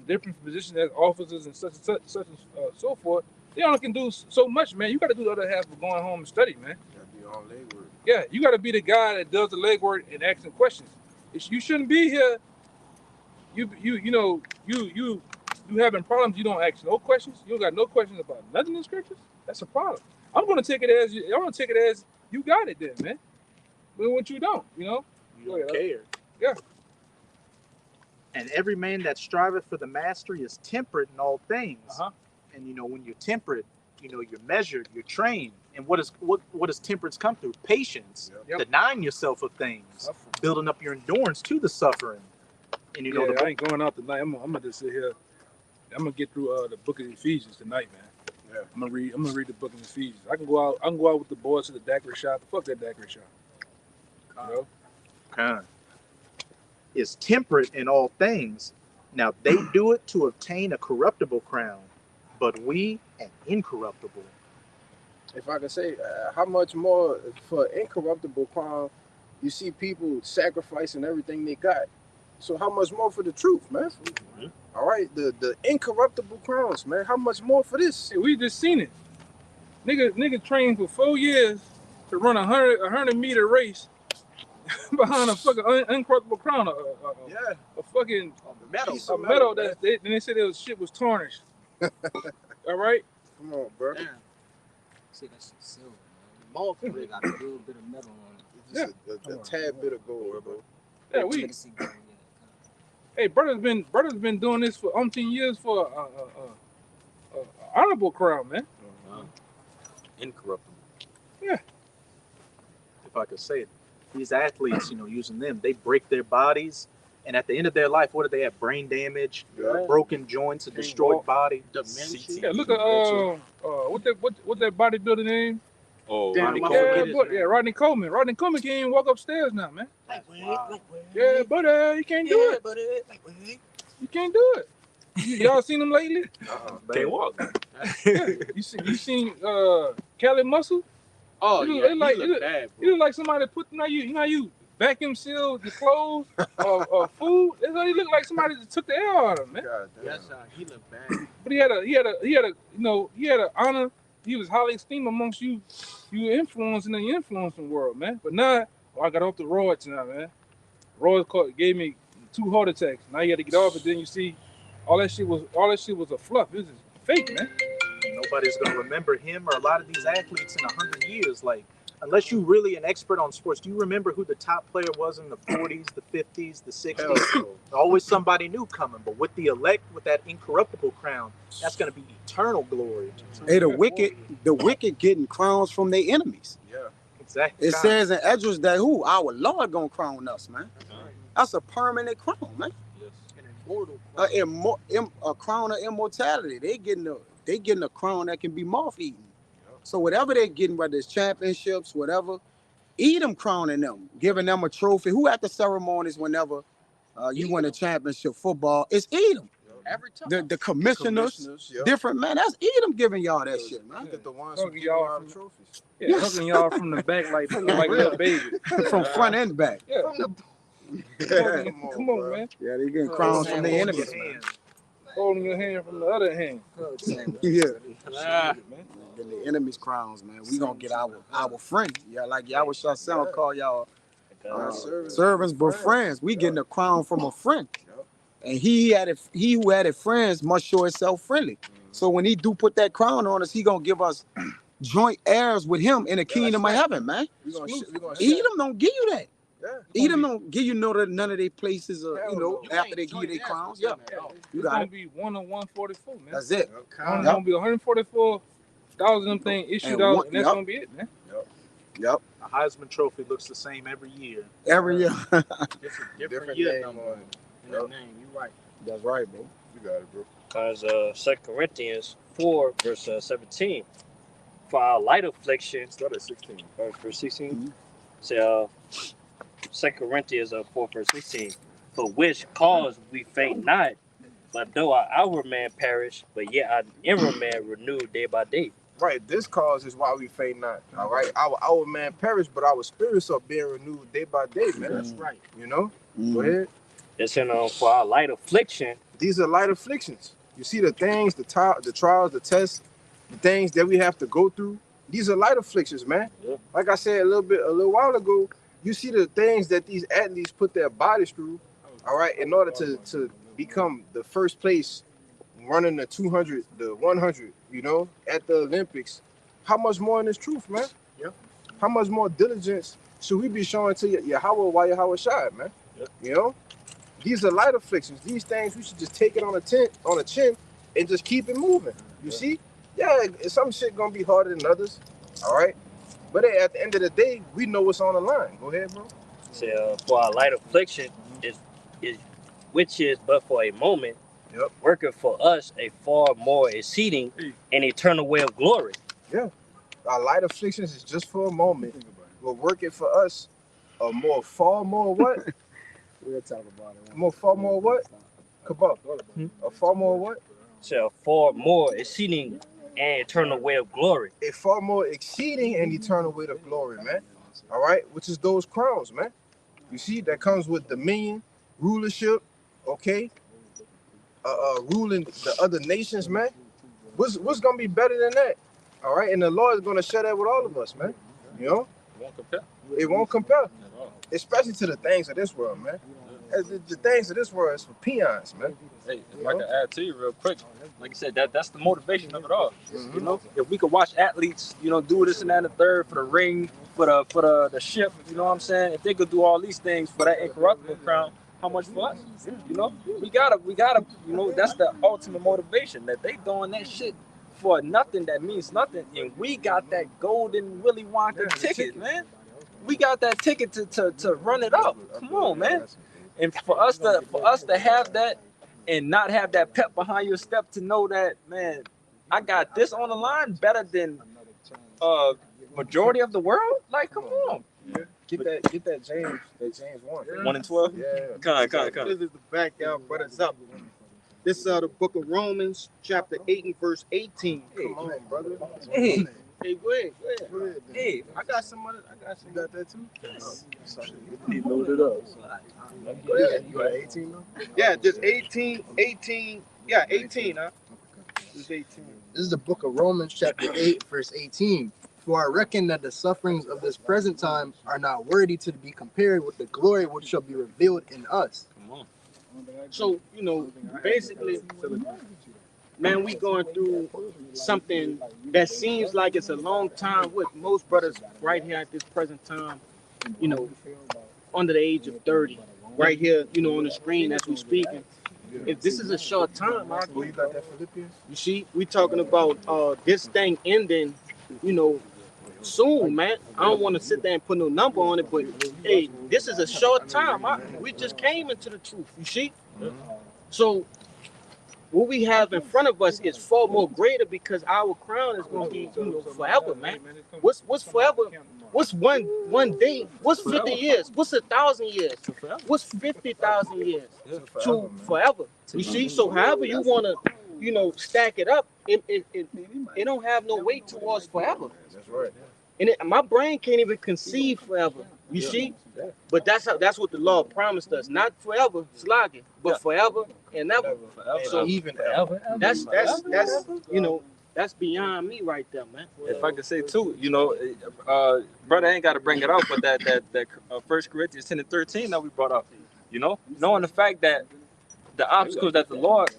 different positions as officers and such and so forth, they only can do so much, man. You got to do the other half of going home and study, man. Gotta be all legwork. Yeah, you got to be the guy that does the legwork and asking questions. You shouldn't be here. You having problems. You don't ask no questions. You don't got no questions about nothing in the scriptures. That's a problem. I'm gonna take it as you got it, then, man. But what you don't, You don't care. Yeah. And every man that striveth for the mastery is temperate in all things. Uh-huh. And when you're temperate, you're measured, you're trained. And what does temperance come through? Patience. Yep. Denying yourself of things. Building up your endurance to the suffering. And you know, I ain't going out tonight. I'm gonna just sit here. I'm gonna get through the book of Ephesians tonight, man. Yeah. I'm gonna read the book of Ephesians. I can go out with the boys to the daiquiri shop. Fuck that daiquiri shop. You know? Kind is temperate in all things. Now they do it to obtain a corruptible crown, but we an incorruptible. If I can say, how much more for incorruptible crown? You see people sacrificing everything they got. So how much more for the truth, man? Mm-hmm. All right, the incorruptible crowns, man. How much more for this? Hey, we just seen it. Nigga trained for 4 years to run a 100-meter race behind a fucking incorruptible crown. A fucking metal that they said shit was tarnished. All right. Come on, bro. Damn. See, that shit's silver, man. The motherfucker got a little bit of metal on it. Just a tad bit of gold, bro. Yeah, hey, brother's been doing this for umpteen years for honorable crown, man. Incorruptible. Yeah. If I could say it, these athletes, you know, using them, they break their bodies, and at the end of their life, what do they have? Brain damage, broken joints, a destroyed body. Dementia. Yeah, look at what that bodybuilder name? Oh, Damn, Rodney Yeah, Rodney Coleman. Rodney Coleman can't even walk upstairs now, man. Yeah, but you can't do it. You can't do it. Y'all seen him lately? Can't walk. Yeah. You seen Cali Muscle? Oh, He yeah, he look like somebody put you vacuum seal the clothes or food. That's what he looked like. Somebody just took the air out of him, man. Yes, he looked bad. But he had a honor. He was highly esteemed amongst you influence in the influencing world, man. But now, I got off the roids now, man. Roids gave me 2 heart attacks. Now you got to get off it. Then you see, all that shit was a fluff. This is fake, man. Nobody's gonna remember him or a lot of these athletes in 100 years. Like, unless you're really an expert on sports, do you remember who the top player was in the 40s, the 50s, the 60s? Always somebody new coming. But with the elect, with that incorruptible crown, that's gonna be eternal glory. Hey, the wicked getting crowns from their enemies. Yeah, exactly. It says in Esdras that our Lord gonna crown us, man. That's a permanent crown, man. An immortal, a crown of immortality. They getting a crown that can be moth-eaten. So whatever they're getting, whether it's championships, whatever, Edom crowning them, giving them a trophy. Who at the ceremonies whenever you win a championship football? It's Edom. Every time. The commissioners different, man. That's Edom giving y'all that shit, man. The ones who give y'all the trophies. Yeah, hugging y'all from the back like little baby. From front and back. Yeah. Come on, man. Yeah, they getting crowns from their enemies, man. Holding your hand from the other hand. Yeah. Getting the enemies crowns, man. We gonna get our friend. Yeah, like Yahweh Shasam call y'all servants but friends. We getting a crown from a friend. And he who had it friends must show himself friendly. So when he do put that crown on us, he gonna give us joint heirs with him in the kingdom of heaven, man. Edom don't give you that. Edom don't give you none of their places, after they give you their crowns. Yeah, you got it. It's gonna be 1 on 144, man. That's it. It's gonna be 144,000 of them things issued out, and that's gonna be it, man. Yep. A Heisman Trophy looks the same every year. Every year. different year number. Name. You right. That's right, bro. You got it, bro. Because 2 Corinthians 4, verse 17. For our light affliction. Start at 16. Verse 16. Mm-hmm. So 2 Corinthians 4, verse 16. For which cause we faint not, but though our outward man perish, but yet our inward man renewed day by day. Right, this cause is why we faint not. All right, our outward man perish, but our spirits are being renewed day by day, man. That's right. You know? Go ahead. It's for our light affliction. These are light afflictions. You see the things, the trials, the tests, the things that we have to go through. These are light afflictions, man. Yeah. Like I said a little while ago, you see the things that these athletes put their bodies through, all right, in order to become the first place running the 200, the 100, at the Olympics. How much more in this truth, man? Yeah. How much more diligence should we be showing to Yahweh Shai, man? Yeah. These are light afflictions. These things, we should just take it on the chin and just keep it moving. You see? Yeah, some shit gonna be harder than others, all right? But at the end of the day, we know what's on the line. Go ahead, bro. So for our light affliction is which is but for a moment, Yep. working for us a far more exceeding and eternal way of glory. Yeah. Our light afflictions is just for a moment. But working for us far more what? We'll talk about it. Far more what? Kabab. A far more what? So far more exceeding and eternal way of glory. A far more exceeding and eternal weight of glory, man. All right, which is those crowns, man. You see, that comes with dominion, rulership, okay. Ruling the other nations, man. What's gonna be better than that? All right, and the Lord is gonna share that with all of us, man. You know, it won't compare, especially to the things of this world, man. The things of this world is for peons, man. Hey, if I can add to you real quick, like you said, that's the motivation of it all. You know, if we could watch athletes, you know, do this and that and the third for the ring, for the ship, you know what I'm saying? If they could do all these things for that incorruptible crown, how much for us? You know, we gotta, you know, that's the ultimate motivation, that they doing that shit for nothing that means nothing, and we got that golden Willy Wonka ticket, man. We got that ticket to run it up. Come on, man. And for us to have that and not have that pep behind your step to know that, man, I got this on the line better than majority of the world. Like, come on. Get that James 1 and 12. Yeah. Come. This is the back y'all brothers up. This is the book of Romans, chapter 8 and verse 18. Come on, brother. Hey, Go ahead. hey, I got some other. You got that too? Yes. He loaded up. Go ahead. You got 18 though? Yeah, just 18. Yeah, 18, huh? It's 18. This is the book of Romans, chapter 8, verse 18. For I reckon that the sufferings of this present time are not worthy to be compared with the glory which shall be revealed in us. come on. So, you know, basically, man, we going through something that seems like it's a long time with most brothers right here at this present time, you know, under the age of 30, right here, you know, on the screen as we speaking. If this is a short time, You got that Philippians? you see, we talking about this thing ending, you know, soon, man. I don't want to sit there and put no number on it, but hey, this is a short time. We just came into the truth, you see? So what we have in front of us is far more greater because our crown is going to be, you know, forever, man. What's forever? What's one day? What's 50 years? What's 1,000 years? What's 50,000 years? To forever. You see? So however you want to, you know, stack it up, it don't have no weight towards forever. That's right. And my brain can't even conceive forever. You see? But that's what the Lord promised us. Not forever, slogging, but forever and ever. So Even that's you know, that's beyond me right there, man. If I could say too, you know, brother ain't got to bring it up, but that 1 Corinthians 10 and 13 that we brought up, you know, knowing the fact that the obstacles that the Lord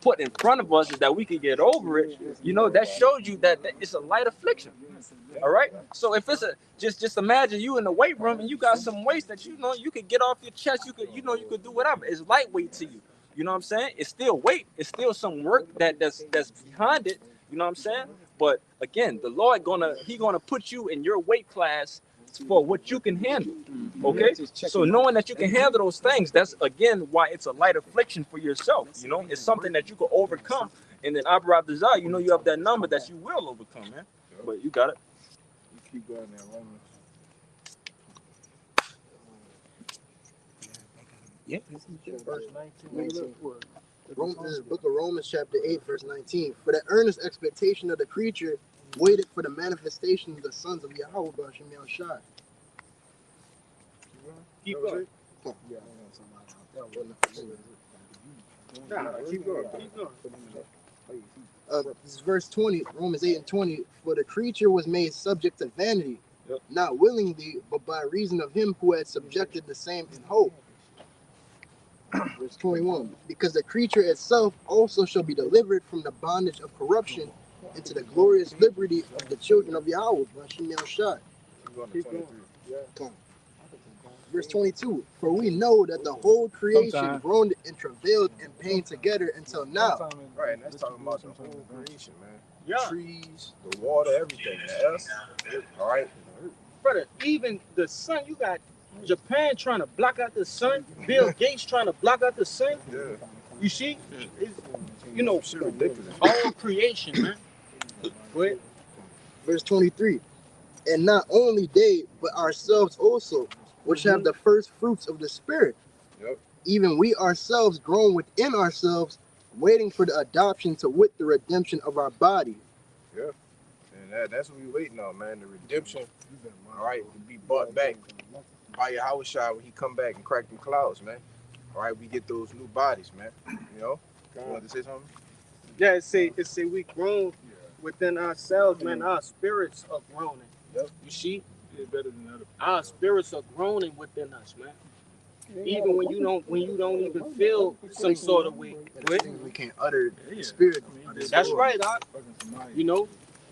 put in front of us is that we can get over it, you know, that shows you that it's a light affliction. All right. So if it's just imagine you in the weight room and you got some weights that you know you could get off your chest, you could do whatever. It's lightweight to you. You know what I'm saying? It's still weight. It's still some work that's behind it. You know what I'm saying? But again, the Lord He gonna put you in your weight class for what you can handle. Okay? So knowing that you can handle those things, that's again why it's a light affliction for yourself. You know, it's something that you can overcome. And then Abraham desire, you know, you have that number that you will overcome, man. But you got it. Keep going there, Romans. Yeah. Verse 19. This book of Romans, chapter 8, verse 19. For the earnest expectation of the creature waited for the manifestation of the sons of Yahweh B'Shem Yahushua. Keep going. Keep going. This is verse 20, Romans 8 and 20. For the creature was made subject to vanity, not willingly, but by reason of him who had subjected the same in hope. Verse 21. Because the creature itself also shall be delivered from the bondage of corruption into the glorious liberty of the children of Yahweh. Keep going. Verse 22. For we know that the whole creation groaned and travailed and pain together until now. Right, and that's talking about the whole creation, man. Yeah. Trees, the water, everything. Us. All right. Brother, even the sun, you got Japan trying to block out the sun. Bill Gates trying to block out the sun. Yeah. You see, it's, you know, Shit ridiculous. all creation, man. Go ahead. Verse 23. And not only they, but ourselves also, which have the first fruits of the Spirit. Yep. Even we ourselves grown within ourselves, waiting for the adoption to wit the redemption of our body. Yeah. And that's what we waiting on, man. The redemption, all right, to be brought back by Yahushua when he come back and crack them clouds, man. All right, we get those new bodies, man. You know? You want to say something? Yeah, it say we grown within ourselves, man. Our spirits are groaning. Yep. You see, Yeah, better than other. our spirits are groaning within us, man. Even when you don't even feel some sort of way. Go ahead. Things we can't utter the Spirit. That's right, Doc. You know,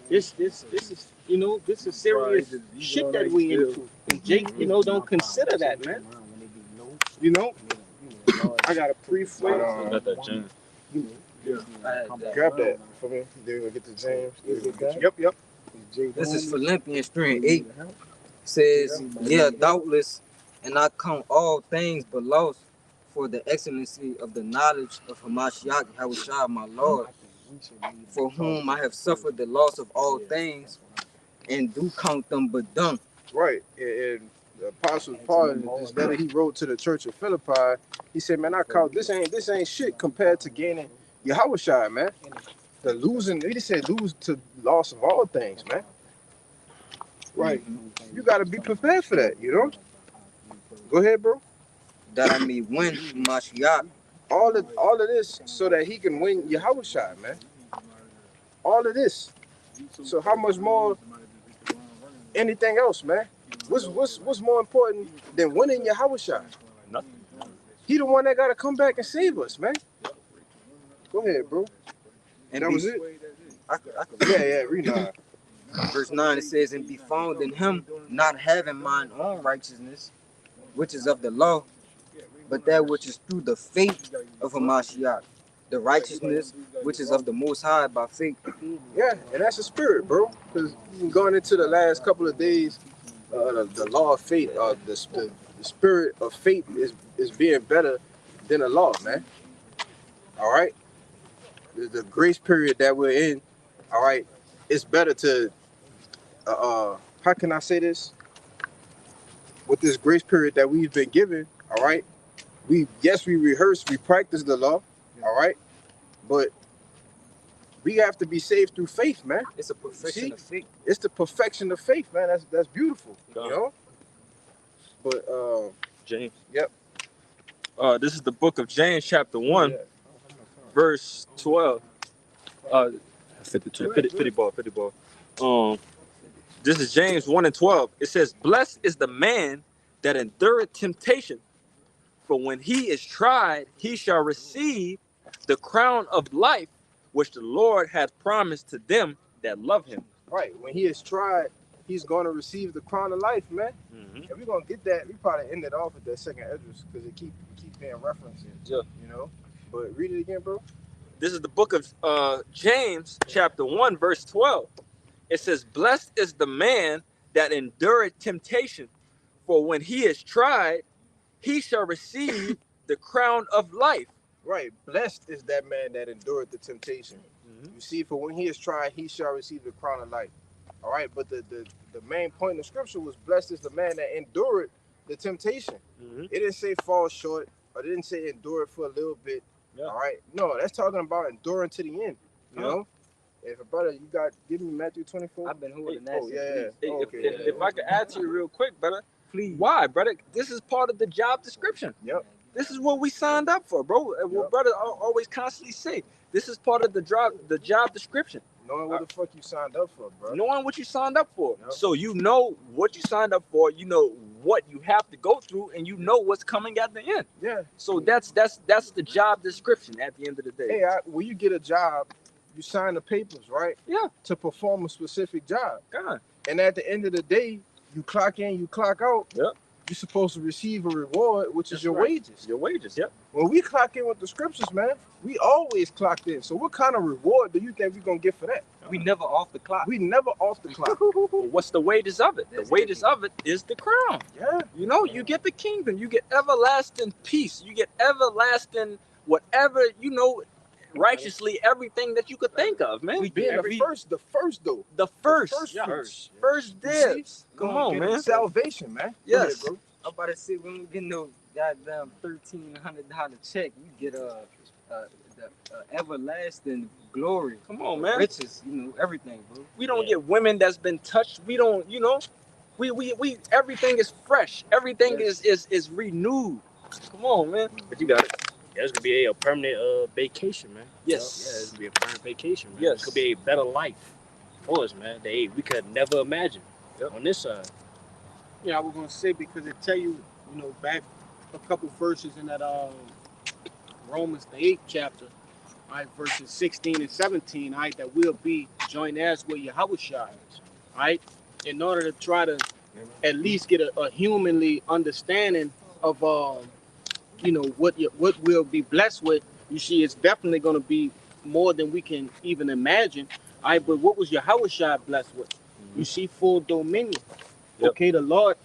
this is, you know, this is serious shit that we into. And Jake, you know, don't consider that, man. You know, I got a pre-flame. Got that James. Grab that for me. Then we're gonna get to James. Yep. This is Philippians 3:8. Says, yeah, doubtless, and I count all things but loss for the excellency of the knowledge of Hamashiach Yahushua my Lord, for whom I have suffered the loss of all things, and do count them but dung. Right. And the Apostle Paul, in this letter he wrote to the church of Philippi, he said, man, I count this ain't shit compared to gaining Yahushua, man. The losing, he just said lose to loss of all things, man. Right. You got to be prepared for that, you know? Go ahead, bro. That I may win Hamashiach. All of this so that he can win Yahushua, man. All of this. So how much more anything else, man? What's more important than winning Yahushua? Nothing. He the one that got to come back and save us, man. Go ahead, bro. And That was it? Yeah, read on. Verse 9, it says, and be found in him, not having mine own righteousness, which is of the law, but that which is through the faith of Hamashiach, the righteousness which is of the Most High by faith. Yeah, and that's the spirit, bro. Because going into the last couple of days, the law of faith, the spirit of faith is being better than the law, man. All right? The grace period that we're in, all right, it's better to, how can I say this? With this grace period that we've been given, all right, we rehearse, we practice the law, all right, but we have to be saved through faith, man. It's a perfection of faith. It's the perfection of faith, man. That's beautiful, you know. But James. Yep. This is the book of James, chapter 1, verse 12. 52. 50 ball. This is James 1:12. It says, blessed is the man that endureth temptation, for when he is tried, he shall receive the crown of life, which the Lord hath promised to them that love him. Right. When he is tried, he's going to receive the crown of life, man. Mm-hmm. And we're going to get that. We probably ended off with that second address because it keep being referenced. Yeah. You know? But read it again, bro. This is the book of James, chapter 1, verse 12. It says, blessed is the man that endureth temptation, for when he is tried, he shall receive the crown of life. Right. Blessed is that man that endured the temptation. Mm-hmm. You see, for when he is tried, he shall receive the crown of life. All right. But the main point of scripture was blessed is the man that endured the temptation. Mm-hmm. It didn't say fall short, or it didn't say endure it for a little bit. Yeah. All right. No, that's talking about enduring to the end. You know? If a brother, you got, give me Matthew 24. I've been holding that. Oh, yeah. Hey, Okay. if I could add to you real quick, brother. Please. Why, brother? This is part of the job description. Yep. This is what we signed up for, bro. And what brother always constantly say, this is part of the job description. Knowing what the fuck you signed up for, bro. Knowing what you signed up for. Yep. So you know what you signed up for, you know what you have to go through, and you know what's coming at the end. Yeah. So that's the job description at the end of the day. Hey, when you get a job, you sign the papers, right? Yeah. To perform a specific job. God. And at the end of the day, you clock in, you clock out. Yep. You're supposed to receive a reward, which is your right. wages. Your wages, yep. When we clock in with the scriptures, man, we always clocked in. So what kind of reward do you think we're going to get for that? We never off the clock. We never off the clock. What's the wages of it? The wages of it is the crown. Yeah. You know, you get the kingdom, you get everlasting peace, you get everlasting whatever, you know, righteously everything that you could think of, man. We being the first though. The first dibs. Come on, man. Salvation, man. Yes. Go ahead, I'm about to say we don't get no goddamn $1,300 check. You get the everlasting glory. Come on, man. Riches, you know, everything, bro. We don't get women that's been touched. We don't, you know, we everything is fresh. Everything is renewed. Come on, man. But you got it. Yeah, it's gonna be a permanent vacation, man. Yes. Yeah, it's gonna be a permanent vacation, man. Yes. It's gonna be a better life for us, man. That we could never imagine on this side. Yeah, I was gonna say because it tell you, you know, back a couple verses in that Romans the 8th chapter, all right, verses 16 and 17, all right, that we'll be joint heirs with Yahushua, all right, in order to try to at least get a humanly understanding of you know, what we'll be blessed with. You see, it's definitely gonna be more than we can even imagine. All right, but what was Yahushua blessed with? You see, full dominion. Yep. Okay, the Lord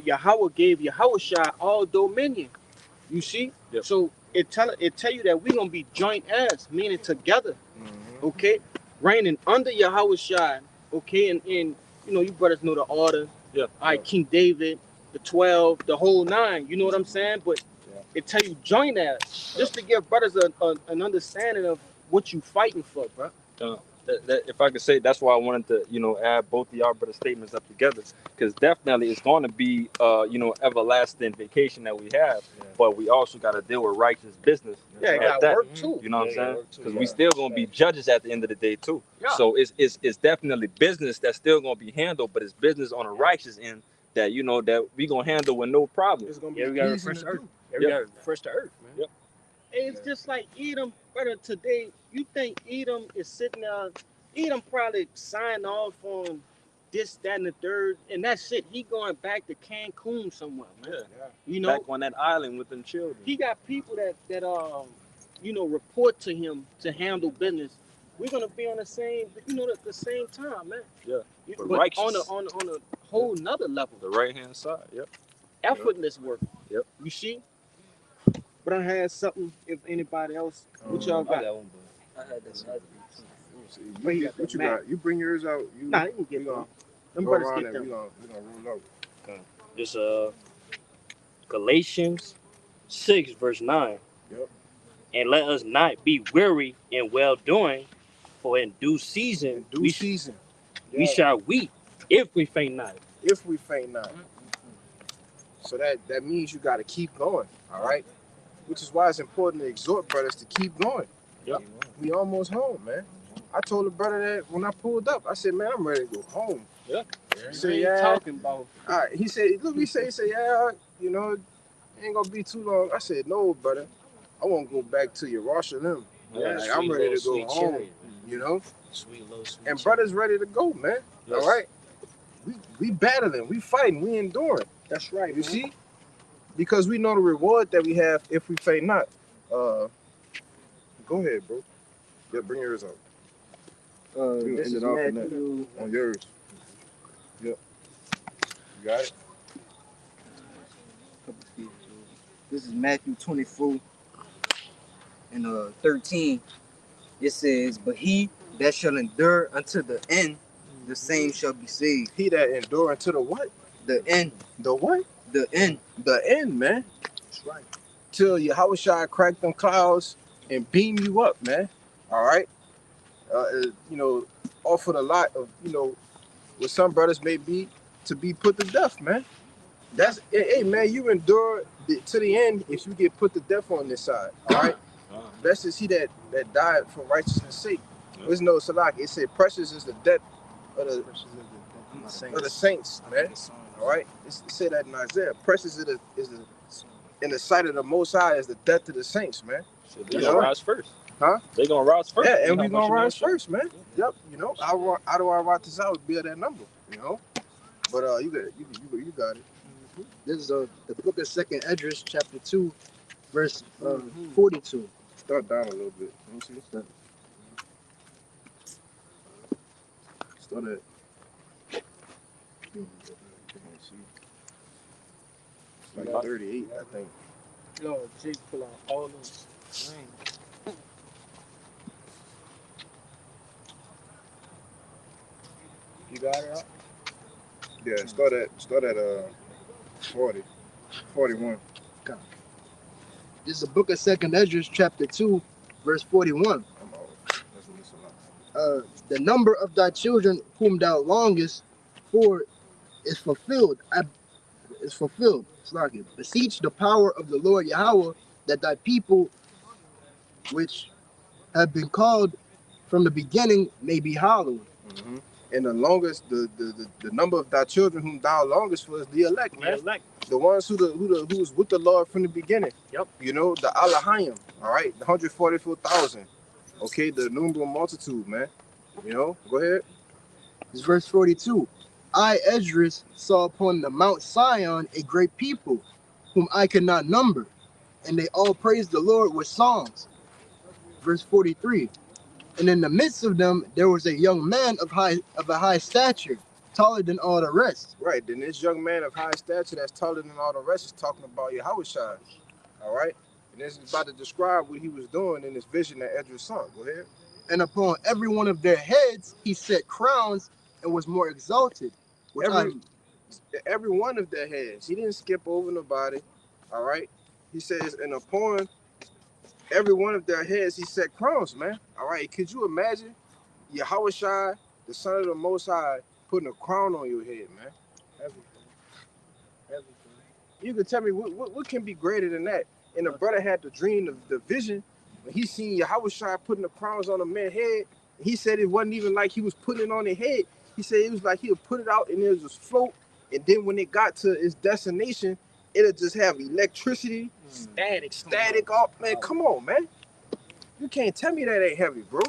Yahweh gave Yahushua all dominion. You see? Yep. So it tell you that we're gonna be joint heirs, meaning together. Okay, reigning under Yahushua. Okay, and you know, you brothers know the order. Yeah. All right, King David, the 12, the whole 9. You know what I'm saying? But it tell you joint heirs, just to give brothers an understanding of what you fighting for, bro. If I could say, that's why I wanted to, you know, add both of y'all brother statements up together, because definitely it's going to be, you know, everlasting vacation that we have, but we also got to deal with righteous business. Yeah, it got work too. You know what I'm saying? Because we still going to be judges at the end of the day too. Yeah. So it's definitely business that's still going to be handled, but it's business on a righteous end that, you know, that we going to handle with no problem. It's gonna be Yeah, we got to easy refresh to the earth. do. Yeah, we got to refresh the earth, man. Yep. It's just like Edom, brother. Today, you think Edom is sitting there? Edom probably signed off on this, that, and the third, and that's it. He going back to Cancun somewhere, man. Yeah. You know, Back on that island with them children. he got people that you know, report to him to handle business. We're gonna be on the same, you know, the same time, man. Yeah. But righteous. on a whole nother level. The right hand side. Yep. Effortless work. Yep. You see? But I had something. If anybody else, what y'all got? I had this other But he got What the you Mac. got? You bring yours out. You Nah, you can get we them. gonna Them go brothers around get and we them. gonna roll over. It's Galatians 6 verse 9. Yep. And let us not be weary in well doing, for in due season we shall weep if we faint not. If we faint not. So that means you got to keep going. All right. Which is why it's important to exhort brothers to keep going. Yep. We almost home, man. I told the brother that when I pulled up, I said, man, I'm ready to go home. Yeah. He said, Ain't yeah. talking about. All right. He said, look, he said, yeah, you know, it ain't gonna be too long. I said, no, brother. I want to go back to Yerushalayim. Yeah, Like, I'm ready to go home. You know? Sweet little sweet And brothers ready to go, man. Yes. All right. We battling, we fighting, we enduring. That's right. You man. see? Because we know the reward that we have if we faint not. Go ahead, bro. Yeah, bring yours out. You this end is it off in Matthew. On yours. Yep. You got it? This is Matthew 24 and 13. It says, but he that shall endure unto the end, the same shall be saved. He that endure unto the what? The end. The what? The end. The end, man. That's right. Till Yahushua crack them clouds and beam you up, man. All right. You know, offered a lot of, you know, what some brothers may be to be put to death, man. That's, hey, man, you endure to the end if you get put to death on this side. All right. Blessed is he that died for righteousness' sake. There's no salak. It said, precious is the death of the saints, man. All right. It said that in Isaiah. Precious is the in the sight of the Most High is the death of the saints, man. So they're gonna rise first. Huh? They gonna rise first. Yeah, and we gonna rise first, man. Yep. You know, how do I write this out? Be at that number. You know. But you got it. This is the book of 2nd Esdras, chapter 2, verse 42. Start down a little bit. Let me see. Start at. Like 38, I think. Yo, Jake pull out all those rings. You got it up? Yeah, start at 40, 41. Okay. This is the book of 2nd Ezra, chapter 2, verse 41. The number of thy children whom thou longest for is fulfilled. Is fulfilled. Slaki. Beseech the power of the Lord Yahweh that thy people, which have been called from the beginning, may be hallowed. Mm-hmm. And the longest, the number of thy children whom thou longest for is the elect, man. The elect. The ones who was with the Lord from the beginning. Yep. You know, the Alahayim, all right, the 144,000. Okay, the numeral multitude, man. You know, go ahead. It's verse 42. I, Esdras, saw upon the Mount Sion a great people, whom I could not number, and they all praised the Lord with songs. Verse 43. And in the midst of them there was a young man of a high stature, taller than all the rest. Right. Then this young man of high stature that's taller than all the rest is talking about Yahushua. All right. And this is about to describe what he was doing in this vision that Esdras saw. Go ahead. And upon every one of their heads he set crowns and was more exalted. Every one of their heads. He didn't skip over nobody. All right. He says, and upon every one of their heads he set crowns, man. All right. Could you imagine Yahushua, the Son of the Most High, putting a crown on your head, man? Everything. You can tell me what can be greater than that? And the brother had the dream, the vision, when he seen Yahushua putting the crowns on a man's head. He said it wasn't even like he was putting it on their head. He said it was like he would put it out and it would just float. And then when it got to its destination, it'll just have electricity, static off. Man, come on, man. You can't tell me that ain't heavy, bro.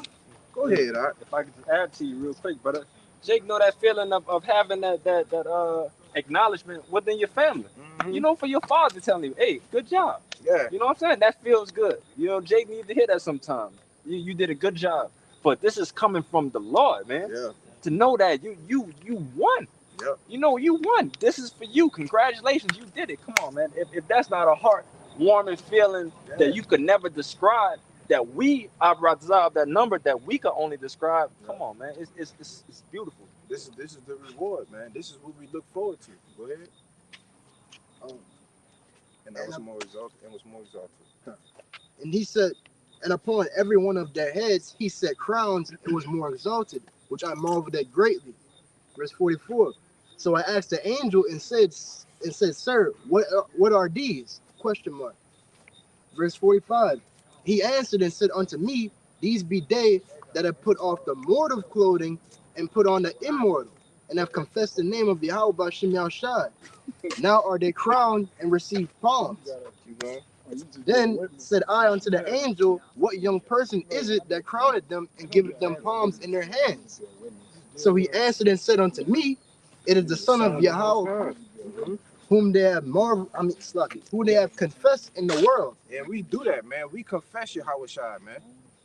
Go ahead, all right. If I could just add to you real quick, brother. Jake, know that feeling of having that acknowledgement within your family. Mm-hmm. You know, for your father telling you, hey, good job. Yeah. You know what I'm saying? That feels good. You know, Jake needs to hear that sometimes. You did a good job. But this is coming from the Lord, man. Yeah. To know that you won. Yeah. You know, you won. This is for you. Congratulations, you did it. Come on, man. If that's not a heart-warming feeling that you could never describe, that we observe that number that we could only describe. Come on, man. It's beautiful. This is the reward, man. This is what we look forward to. Go ahead. And that was more exalted. And he said, and upon every one of their heads he set crowns and was more exalted, which I marveled at greatly. Verse 44. So I asked the angel and said, Sir, what are these? Question mark. Verse 45. He answered and said unto me, These be they that have put off the mortal clothing and put on the immortal, and have confessed the name of the Yahweh B'Shem Yahushai. Now are they crowned and received palms. Then said I unto the angel, What young person is it that crowned them and giveth them palms in their hands? So he answered and said unto me, It is the son of Yahweh, whom they have who they have confessed in the world. And we do that, man. We confess Yahushua, man.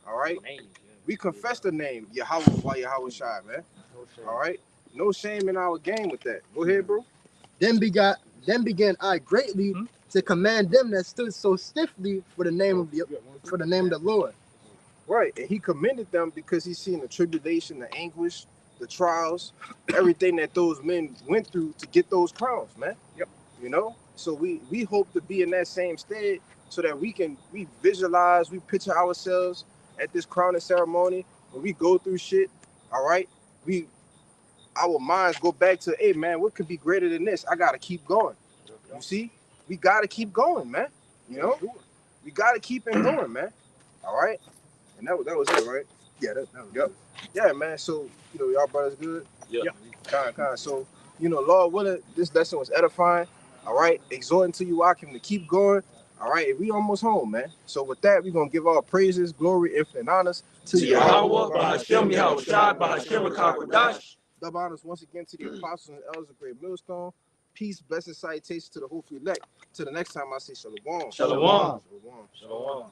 All right. We confess the name Yahweh Yahushua, man. All right. No shame in our game with that. Go ahead, bro. Then began I greatly to command them that stood so stiffly for the name of the Lord. Right, and he commended them because he's seen the tribulation, the anguish, the trials, everything that those men went through to get those crowns, man. Yep. You know, so we hope to be in that same state so that we visualize, we picture ourselves at this crowning ceremony when we go through shit. All right, our minds go back to, hey man, what could be greater than this? I gotta keep going. You see, we gotta keep going, man. You know, we gotta keep it going, man. All right, and that was it, right? Yeah, that was good. Yeah, man. So y'all brothers good. Yeah. Kind. So Lord willing, this lesson was edifying. All right, exhorting to you, Akim, to keep going. All right, we almost home, man. So with that, we're gonna give all praises, glory, infinite honors to Yahweh, B'Hashem Yahushai, B'Hashem Rakakwadash. Double honors once again to the apostles and elders of Great Millstone. Peace, blessing, salutations to the whole elect. Till the next time I say shalom. Shalom. Shalom.